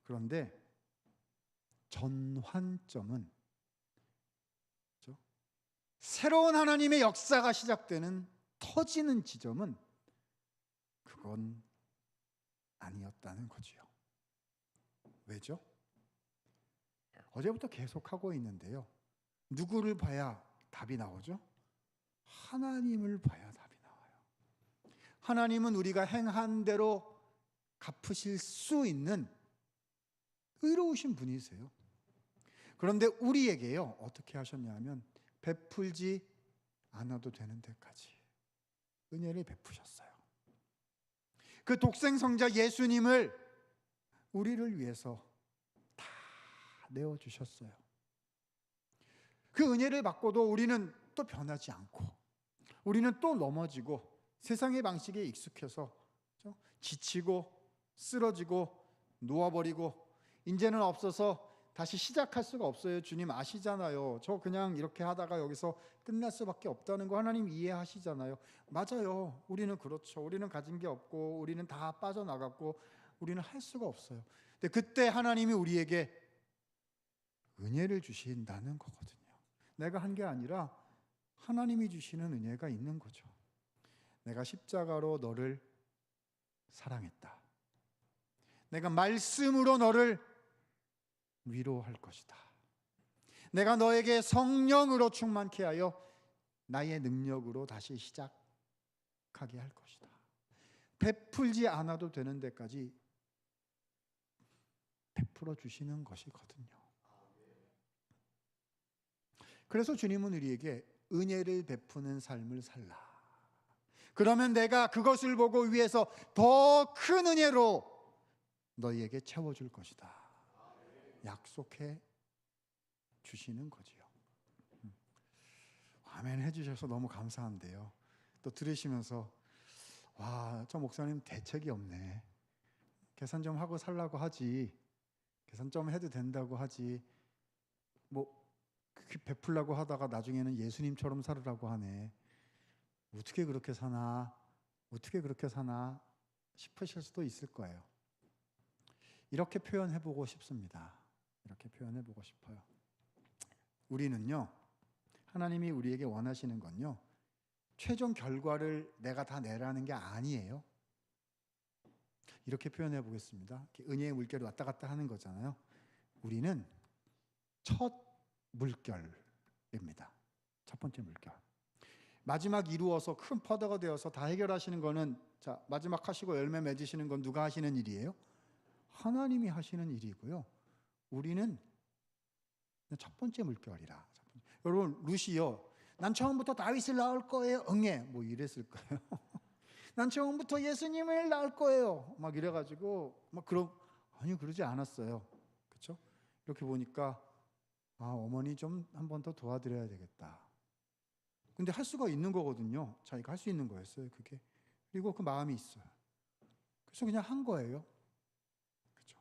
Speaker 2: 그런데 전환점은 그렇죠? 새로운 하나님의 역사가 시작되는 터지는 지점은 그건 아니었다는 거지요. 왜죠? 어제부터 계속하고 있는데요. 누구를 봐야 답이 나오죠? 하나님을 봐야 답이 나와요. 하나님은 우리가 행한 대로 갚으실 수 있는 의로우신 분이세요. 그런데 우리에게요, 어떻게 하셨냐면 베풀지 않아도 되는 데까지 은혜를 베푸셨어요. 그 독생성자 예수님을 우리를 위해서 다 내어주셨어요. 그 은혜를 받고도 우리는 또 변하지 않고, 우리는 또 넘어지고 세상의 방식에 익숙해서 지치고 쓰러지고 누워버리고 이제는 없어서 다시 시작할 수가 없어요. 주님 아시잖아요. 저 그냥 이렇게 하다가 여기서 끝날 수밖에 없다는 거 하나님 이해하시잖아요. 맞아요. 우리는 그렇죠. 우리는 가진 게 없고 우리는 다 빠져나갔고 우리는 할 수가 없어요. 근데 그때 하나님이 우리에게 은혜를 주신다는 거거든요. 내가 한 게 아니라 하나님이 주시는 은혜가 있는 거죠. 내가 십자가로 너를 사랑했다. 내가 말씀으로 너를 위로할 것이다. 내가 너에게 성령으로 충만케 하여 나의 능력으로 다시 시작하게 할 것이다. 베풀지 않아도 되는 데까지 베풀어 주시는 것이거든요. 그래서 주님은 우리에게 은혜를 베푸는 삶을 살라. 그러면 내가 그것을 보고 위에서 더 큰 은혜로 너희에게 채워줄 것이다. 약속해 주시는 거지요. 아멘 해주셔서 너무 감사한데요. 또 들으시면서 와, 저 목사님 대책이 없네. 계산 좀 하고 살라고 하지. 계산 좀 해도 된다고 하지. 뭐 베풀라고 하다가 나중에는 예수님처럼 살으라고 하네. 어떻게 그렇게 사나? 어떻게 그렇게 사나? 싶으실 수도 있을 거예요. 이렇게 표현해보고 싶습니다. 이렇게 표현해보고 싶어요. 우리는요, 하나님이 우리에게 원하시는 건요, 최종 결과를 내가 다 내라는 게 아니에요. 이렇게 표현해 보겠습니다. 은혜의 물결이 왔다 갔다 하는 거잖아요. 우리는 첫 물결입니다. 첫 번째 물결. 마지막 이루어서 큰 퍼더가 되어서 다 해결하시는 거는, 자, 마지막 하시고 열매 맺으시는 건 누가 하시는 일이에요? 하나님이 하시는 일이고요. 우리는 첫 번째 물결이라. 여러분, 루시요, 난 처음부터 다윗을 낳을 거예요. 응애. 뭐 이랬을 거예요. 난 처음부터 예수님을 낳을 거예요. 막 이래가지고 막 아니 그러지 않았어요. 그렇죠? 이렇게 보니까 어머니 좀 한 번 더 도와드려야 되겠다. 근데 할 수가 있는 거거든요. 자기가 할 수 있는 거였어요. 그게. 그리고 그 마음이 있어요. 그래서 그냥 한 거예요. 그렇죠?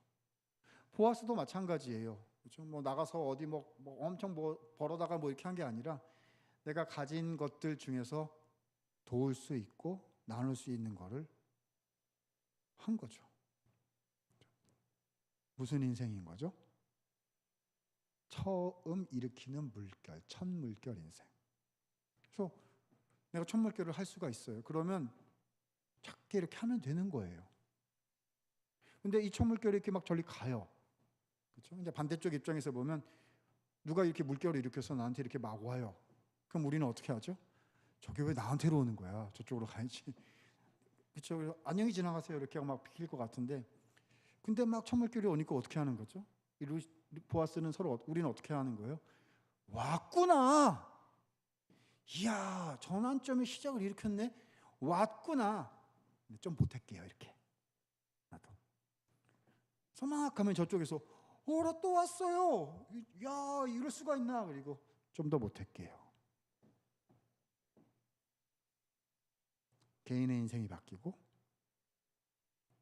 Speaker 2: 보아스도 마찬가지예요. 그렇죠? 뭐 나가서 어디 뭐 엄청 벌어다가 이렇게 한 게 아니라 내가 가진 것들 중에서 도울 수 있고 나눌 수 있는 거를 한 거죠. 무슨 인생인 거죠? 처음 일으키는 물결, 첫 물결 인생. 그래서 내가 첫 물결을 할 수가 있어요. 그러면 작게 이렇게 하면 되는 거예요. 근데 이 첫 물결이 이렇게 막 저리 가요. 그렇죠? 이제 반대쪽 입장에서 보면 누가 이렇게 물결을 일으켜서 나한테 이렇게 막 와요. 그럼 우리는 어떻게 하죠? 저게 왜 나한테로 오는 거야? 저쪽으로 가야지. 그렇죠? 안녕히 지나가세요. 이렇게 하고 막 비킬 것 같은데, 근데 막 첫 물결이 오니까 어떻게 하는 거죠? 보아스는 우리는 어떻게 하는 거예요? 왔구나. 이야, 전환점의 시작을 일으켰네. 왔구나. 좀 보탤게요. 이렇게 나도. 서막하면 저쪽에서 나 또 왔어요. 야, 이럴 수가 있나. 그리고 좀 더 보탤게요. 개인의 인생이 바뀌고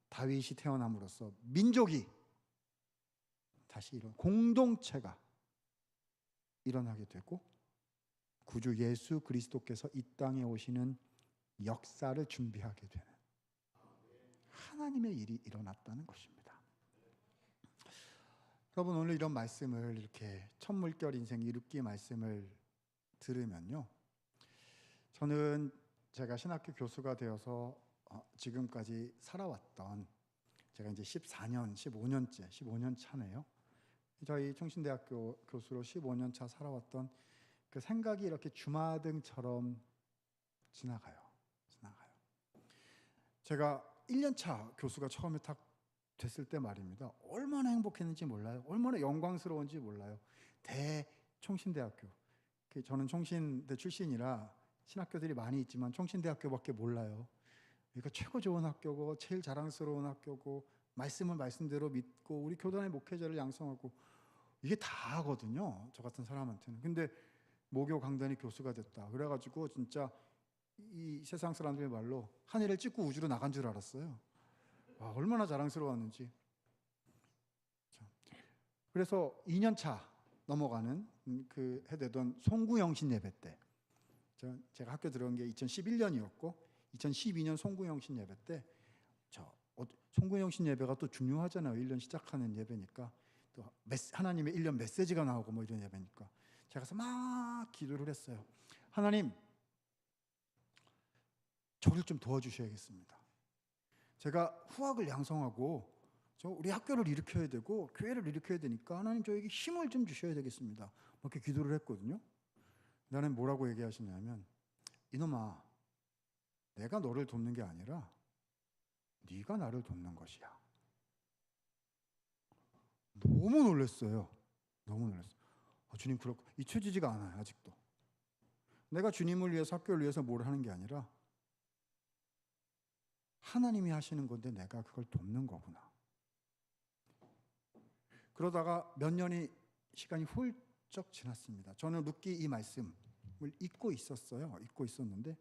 Speaker 2: 다윗이 태어남으로써 민족이 다시 공동체가 일어나게 되고 구주 예수 그리스도께서 이 땅에 오시는 역사를 준비하게 되는 하나님의 일이 일어났다는 것입니다. 여러분, 오늘 이런 말씀을, 이렇게 첫 물결 인생 일으키 말씀을 들으면요, 저는 제가 신학교 교수가 되어서 지금까지 살아왔던, 제가 이제 14년, 15년 차네요. 저희 총신대학교 교수로 15년 차 살아왔던 그 생각이 이렇게 주마등처럼 지나가요. 제가 1년 차 교수가 처음에 딱 됐을 때 말입니다. 얼마나 행복했는지 몰라요. 얼마나 영광스러운지 몰라요. 대총신대학교. 저는 총신대 출신이라 신학교들이 많이 있지만 총신대학교밖에 몰라요. 그러니까 최고 좋은 학교고 제일 자랑스러운 학교고 말씀을 말씀대로 믿고 우리 교단의 목회자를 양성하고 이게 다거든요. 저 같은 사람한테는. 근데 모교 강단이 교수가 됐다. 그래가지고 진짜 이 세상 사람들의 말로 하늘을 찍고 우주로 나간 줄 알았어요. 와, 얼마나 자랑스러웠는지. 그래서 2년 차 넘어가는 그 해되던 송구영신 예배 때, 제가 학교 들어온 게 2011년이었고 2012년 송구영신 예배 때, 송구영신 예배가 또 중요하잖아요. 1년 시작하는 예배니까, 또 하나님의 1년 메시지가 나오고 뭐 이런 예배니까 제가 가서 막 기도를 했어요. 하나님, 저를 좀 도와주셔야겠습니다. 제가 후학을 양성하고 우리 학교를 일으켜야 되고 교회를 일으켜야 되니까 하나님 저에게 힘을 좀 주셔야 되겠습니다. 이렇게 기도를 했거든요. 나는 뭐라고 얘기하시냐면, 이놈아, 내가 너를 돕는 게 아니라 네가 나를 돕는 것이야. 너무 놀랐어요. 주님, 그렇고 잊혀지지가 않아요. 아직도 내가 주님을 위해서, 학교를 위해서 뭘 하는 게 아니라 하나님이 하시는 건데 내가 그걸 돕는 거구나. 그러다가 몇 년이 시간이 훌쩍 지났습니다. 저는 룻기 이 말씀을 잊고 있었는데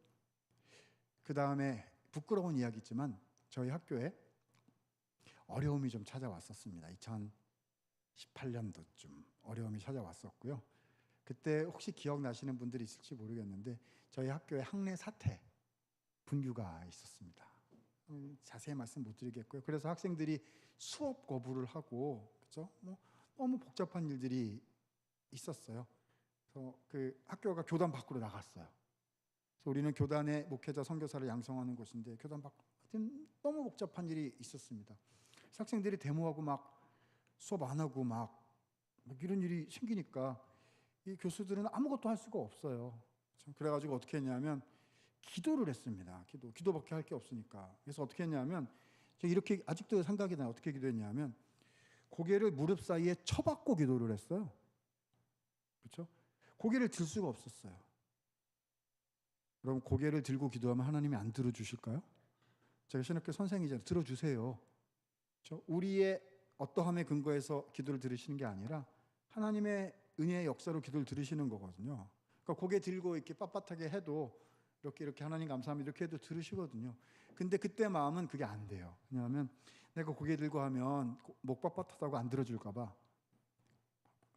Speaker 2: 그 다음에 부끄러운 이야기지만 저희 학교에 어려움이 좀 찾아왔었습니다. 2018년도쯤 어려움이 찾아왔었고요. 그때 혹시 기억나시는 분들이 있을지 모르겠는데 저희 학교에 학내 사태 분규가 있었습니다. 자세히 말씀 못 드리겠고요. 그래서 학생들이 수업 거부를 하고, 그렇죠? 너무 복잡한 일들이 있었어요. 그래서 그 학교가 교단 밖으로 나갔어요. 그래서 우리는 교단의 목회자 선교사를 양성하는 곳인데 교단 밖 너무 복잡한 일이 있었습니다. 그래서 학생들이 데모하고 막 수업 안 하고 막 이런 일이 생기니까 이 교수들은 아무것도 할 수가 없어요. 그래가지고 어떻게 했냐면 기도를 했습니다. 기도밖에 할 게 없으니까. 그래서 어떻게 했냐면, 이렇게 아직도 생각이 나요. 어떻게 기도했냐면 고개를 무릎 사이에 쳐박고 기도를 했어요. 그렇죠? 고개를 들 수가 없었어요. 여러분, 고개를 들고 기도하면 하나님이 안 들어주실까요? 제가 신학교 선생이잖아요. 들어주세요. 그렇죠? 우리의 어떠함에 근거해서 기도를 들으시는 게 아니라 하나님의 은혜의 역사로 기도를 들으시는 거거든요. 그러니까 고개 들고 이렇게 빳빳하게 해도 이렇게 하나님 감사합니다 이렇게 해도 들으시거든요. 근데 그때 마음은 그게 안 돼요. 왜냐하면 내가 고개 들고 하면 목 빳빳하다고 안 들어줄까 봐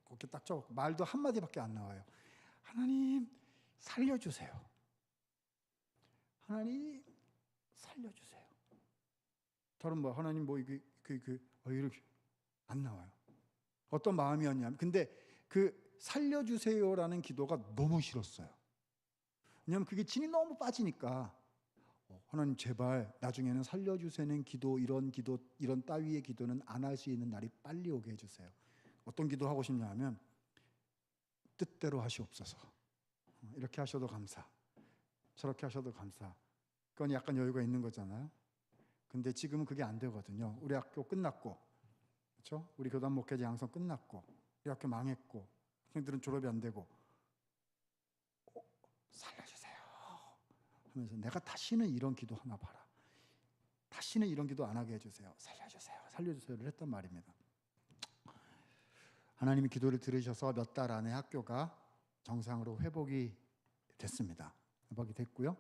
Speaker 2: 그렇게 딱 쳐 말도 한마디밖에 안 나와요. 하나님 살려주세요. 하나님 살려주세요. 다른 하나님 이렇게 안 나와요. 어떤 마음이었냐면, 근데 그 살려주세요라는 기도가 너무 싫었어요. 왜냐하면 그게 진이 너무 빠지니까 하나님 제발 나중에는 살려주세는 기도, 이런 따위의 기도는 안 할 수 있는 날이 빨리 오게 해주세요. 어떤 기도 하고 싶냐 하면 뜻대로 하시옵소서. 이렇게 하셔도 감사, 저렇게 하셔도 감사. 그건 약간 여유가 있는 거잖아요. 근데 지금은 그게 안 되거든요. 우리 학교 끝났고, 그렇죠? 우리 교단 목회자 양성 끝났고, 우리 학교 망했고, 학생들은 졸업이 안 되고, 살려주세요 하면서 내가 다시는 이런 기도 하나 봐라. 다시는 이런 기도 안 하게 해주세요. 살려주세요를 했단 말입니다. 하나님이 기도를 들으셔서 몇 달 안에 학교가 정상으로 회복이 됐습니다. 회복이 됐고요.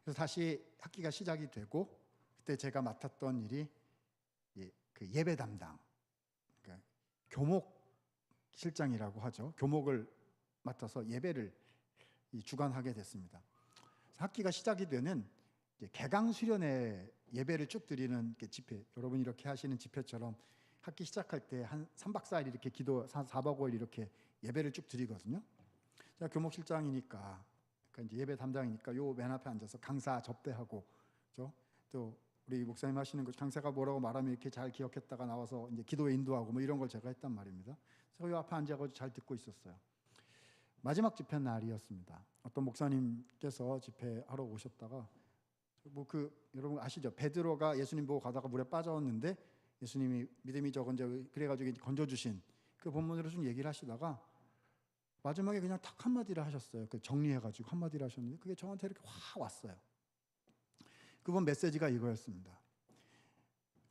Speaker 2: 그래서 다시 학기가 시작이 되고, 그때 제가 맡았던 일이 그 예배 담당, 그러니까 교목 실장이라고 하죠. 교목을 맡아서 예배를 주관하게 됐습니다. 학기가 시작이 되는 개강 수련회 예배를 쭉 드리는 집회, 여러분 이렇게 하시는 집회처럼 학기 시작할 때 한 3박 4일 이렇게 기도, 4박 5일 이렇게 예배를 쭉 드리거든요. 제가 교목실장이니까, 그러니까 이제 예배 담당이니까 요 맨 앞에 앉아서 강사 접대하고, 그렇죠? 또 우리 목사님 하시는 거 강사가 뭐라고 말하면 이렇게 잘 기억했다가 나와서 이제 기도에 인도하고 뭐 이런 걸 제가 했단 말입니다. 그래서 이 앞에 앉아가지고 잘 듣고 있었어요. 마지막 집회 날이었습니다. 어떤 목사님께서 집회하러 오셨다가 뭐 여러분 아시죠? 베드로가 예수님 보고 가다가 물에 빠졌는데 예수님이 믿음이 적은 자 그래가지고 건져 주신 그 본문으로 좀 얘기를 하시다가 마지막에 그냥 탁 한마디를 하셨어요. 그 정리해가지고 한마디를 하셨는데 그게 저한테 이렇게 확 왔어요. 그분 메시지가 이거였습니다.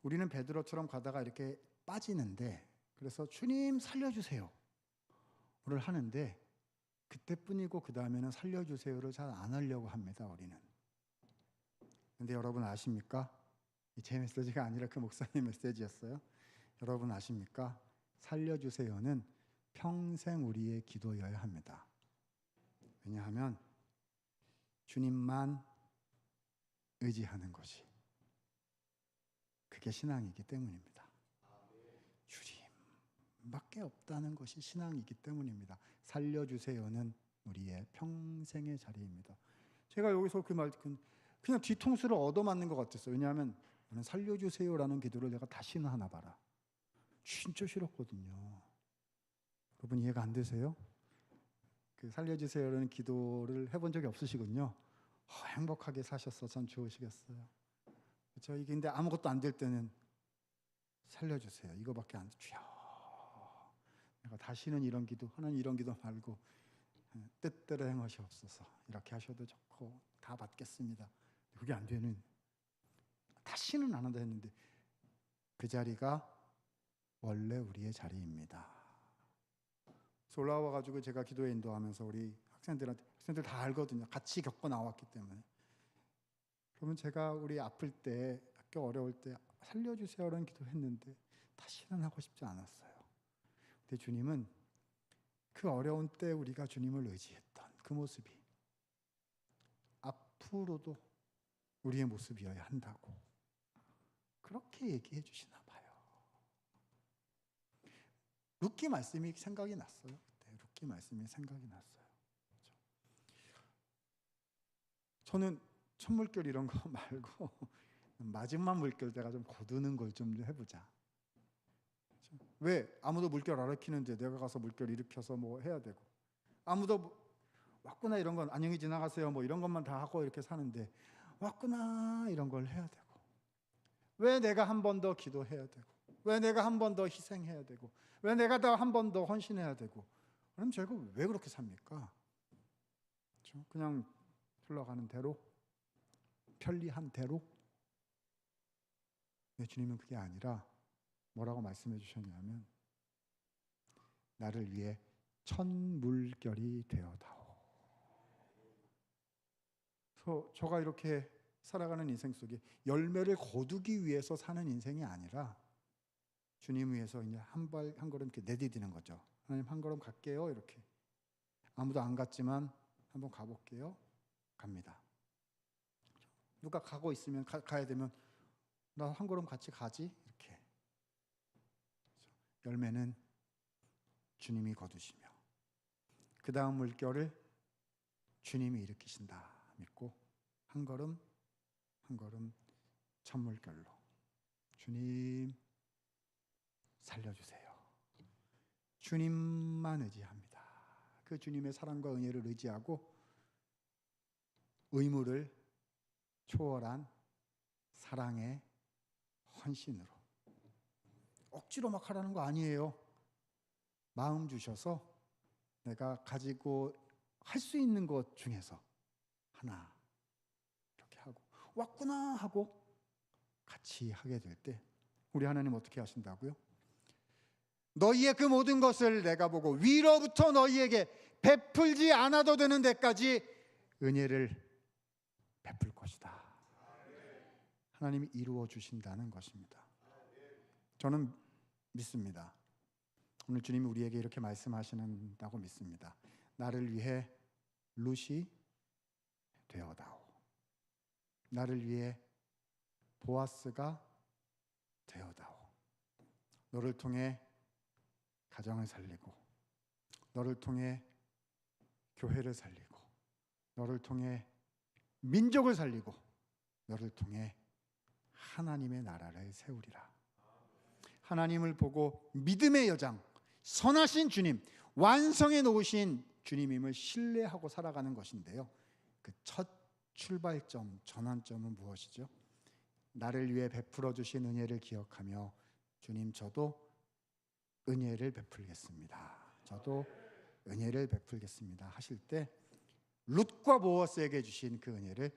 Speaker 2: 우리는 베드로처럼 가다가 이렇게 빠지는데 그래서 주님 살려주세요를 하는데 그때뿐이고 그 다음에는 살려주세요를 잘 안 하려고 합니다. 우리는. 근데 여러분 아십니까? 제 메시지가 아니라 그 목사님 메시지였어요. 여러분 아십니까? 살려주세요는 평생 우리의 기도여야 합니다. 왜냐하면 주님만 의지하는 것이 그게 신앙이기 때문입니다. 주님밖에 없다는 것이 신앙이기 때문입니다. 살려주세요는 우리의 평생의 자리입니다. 제가 여기서 그 말 그냥 뒤통수를 얻어맞는 것 같았어요. 왜냐하면 나는 살려주세요라는 기도를 내가 다시는 하나 봐라. 진짜 싫었거든요. 여러분 이해가 안 되세요? 그 살려주세요라는 기도를 해본 적이 없으시군요. 행복하게 사셨어. 참 좋으시겠어요. 그렇죠? 이게 근데 아무것도 안 될 때는 살려주세요. 이거밖에 안 돼. 주여, 내가 다시는 이런 기도, 하나님 이런 기도 말고 뜻대로 행하시옵소서. 이렇게 하셔도 좋고 다 받겠습니다. 그게 안 되는, 다시는 안 한다 했는데 그 자리가 원래 우리의 자리입니다. 그래서 올라와가지고 제가 기도에 인도하면서 우리 학생들 다 알거든요. 같이 겪고 나왔기 때문에. 그러면 제가 우리 아플 때, 학교 어려울 때 살려주세요라는 기도했는데 다시는 하고 싶지 않았어요. 근데 주님은 그 어려운 때 우리가 주님을 의지했던 그 모습이 앞으로도 우리의 모습이어야 한다고 그렇게 얘기해 주시나 봐요. 룻기 말씀이 생각이 났어요. 그때 룻기 말씀이 생각이 났어요. 그렇죠? 저는 첫 물결 이런 거 말고 마지막 물결 때가 좀 거두는 걸 좀 해보자. 그렇죠? 왜 아무도 물결 안 일으키는데 내가 가서 물결 일으켜서 뭐 해야 되고, 아무도 왔구나 이런 건 안녕히 지나가세요 뭐 이런 것만 다 하고 이렇게 사는데 왔구나 이런 걸 해야 되고, 왜 내가 한 번 더 기도해야 되고, 왜 내가 한 번 더 희생해야 되고, 왜 내가 더 한 번 더 헌신해야 되고, 그럼 제가 왜 그렇게 삽니까? 그렇죠? 그냥 흘러가는 대로, 편리한 대로. 네, 주님은 그게 아니라 뭐라고 말씀해 주셨냐면 나를 위해 천물결이 되어다오. 그래서 저가 이렇게 살아가는 인생 속에 열매를 거두기 위해서 사는 인생이 아니라 주님 위해서 이제 한 걸음 이렇게 내디디는 거죠. 하나님 한 걸음 갈게요. 이렇게 아무도 안 갔지만 한번 가볼게요. 갑니다. 누가 가고 있으면 가야 되면 나 한 걸음 같이 가지 이렇게. 열매는 주님이 거두시며 그 다음 물결을 주님이 일으키신다 믿고 한 걸음 한 걸음 첫 물결로 주님 살려주세요. 주님만 의지합니다. 그 주님의 사랑과 은혜를 의지하고 의무를 초월한 사랑의 헌신으로, 억지로 막 하라는 거 아니에요. 마음 주셔서 내가 가지고 할 수 있는 것 중에서 하나 이렇게 하고 왔구나 하고 같이 하게 될 때 우리 하나님 어떻게 하신다고요? 너희의 그 모든 것을 내가 보고 위로부터 너희에게 베풀지 않아도 되는 데까지 은혜를 베풀 것이다. 하나님이 이루어 주신다는 것입니다. 저는 믿습니다. 오늘 주님이 우리에게 이렇게 말씀하시는다고 믿습니다. 나를 위해 룻이 되어다오. 나를 위해 보아스가 되어다오. 너를 통해 가정을 살리고, 너를 통해 교회를 살리고, 너를 통해 민족을 살리고, 너를 통해 하나님의 나라를 세우리라. 하나님을 보고 믿음의 여장, 선하신 주님, 완성해 놓으신 주님임을 신뢰하고 살아가는 것인데요. 그 첫 출발점, 전환점은 무엇이죠? 나를 위해 베풀어 주신 은혜를 기억하며 주님, 저도 은혜를 베풀겠습니다. 저도 은혜를 베풀겠습니다 하실 때 룻과 보아스에게 주신 그 은혜를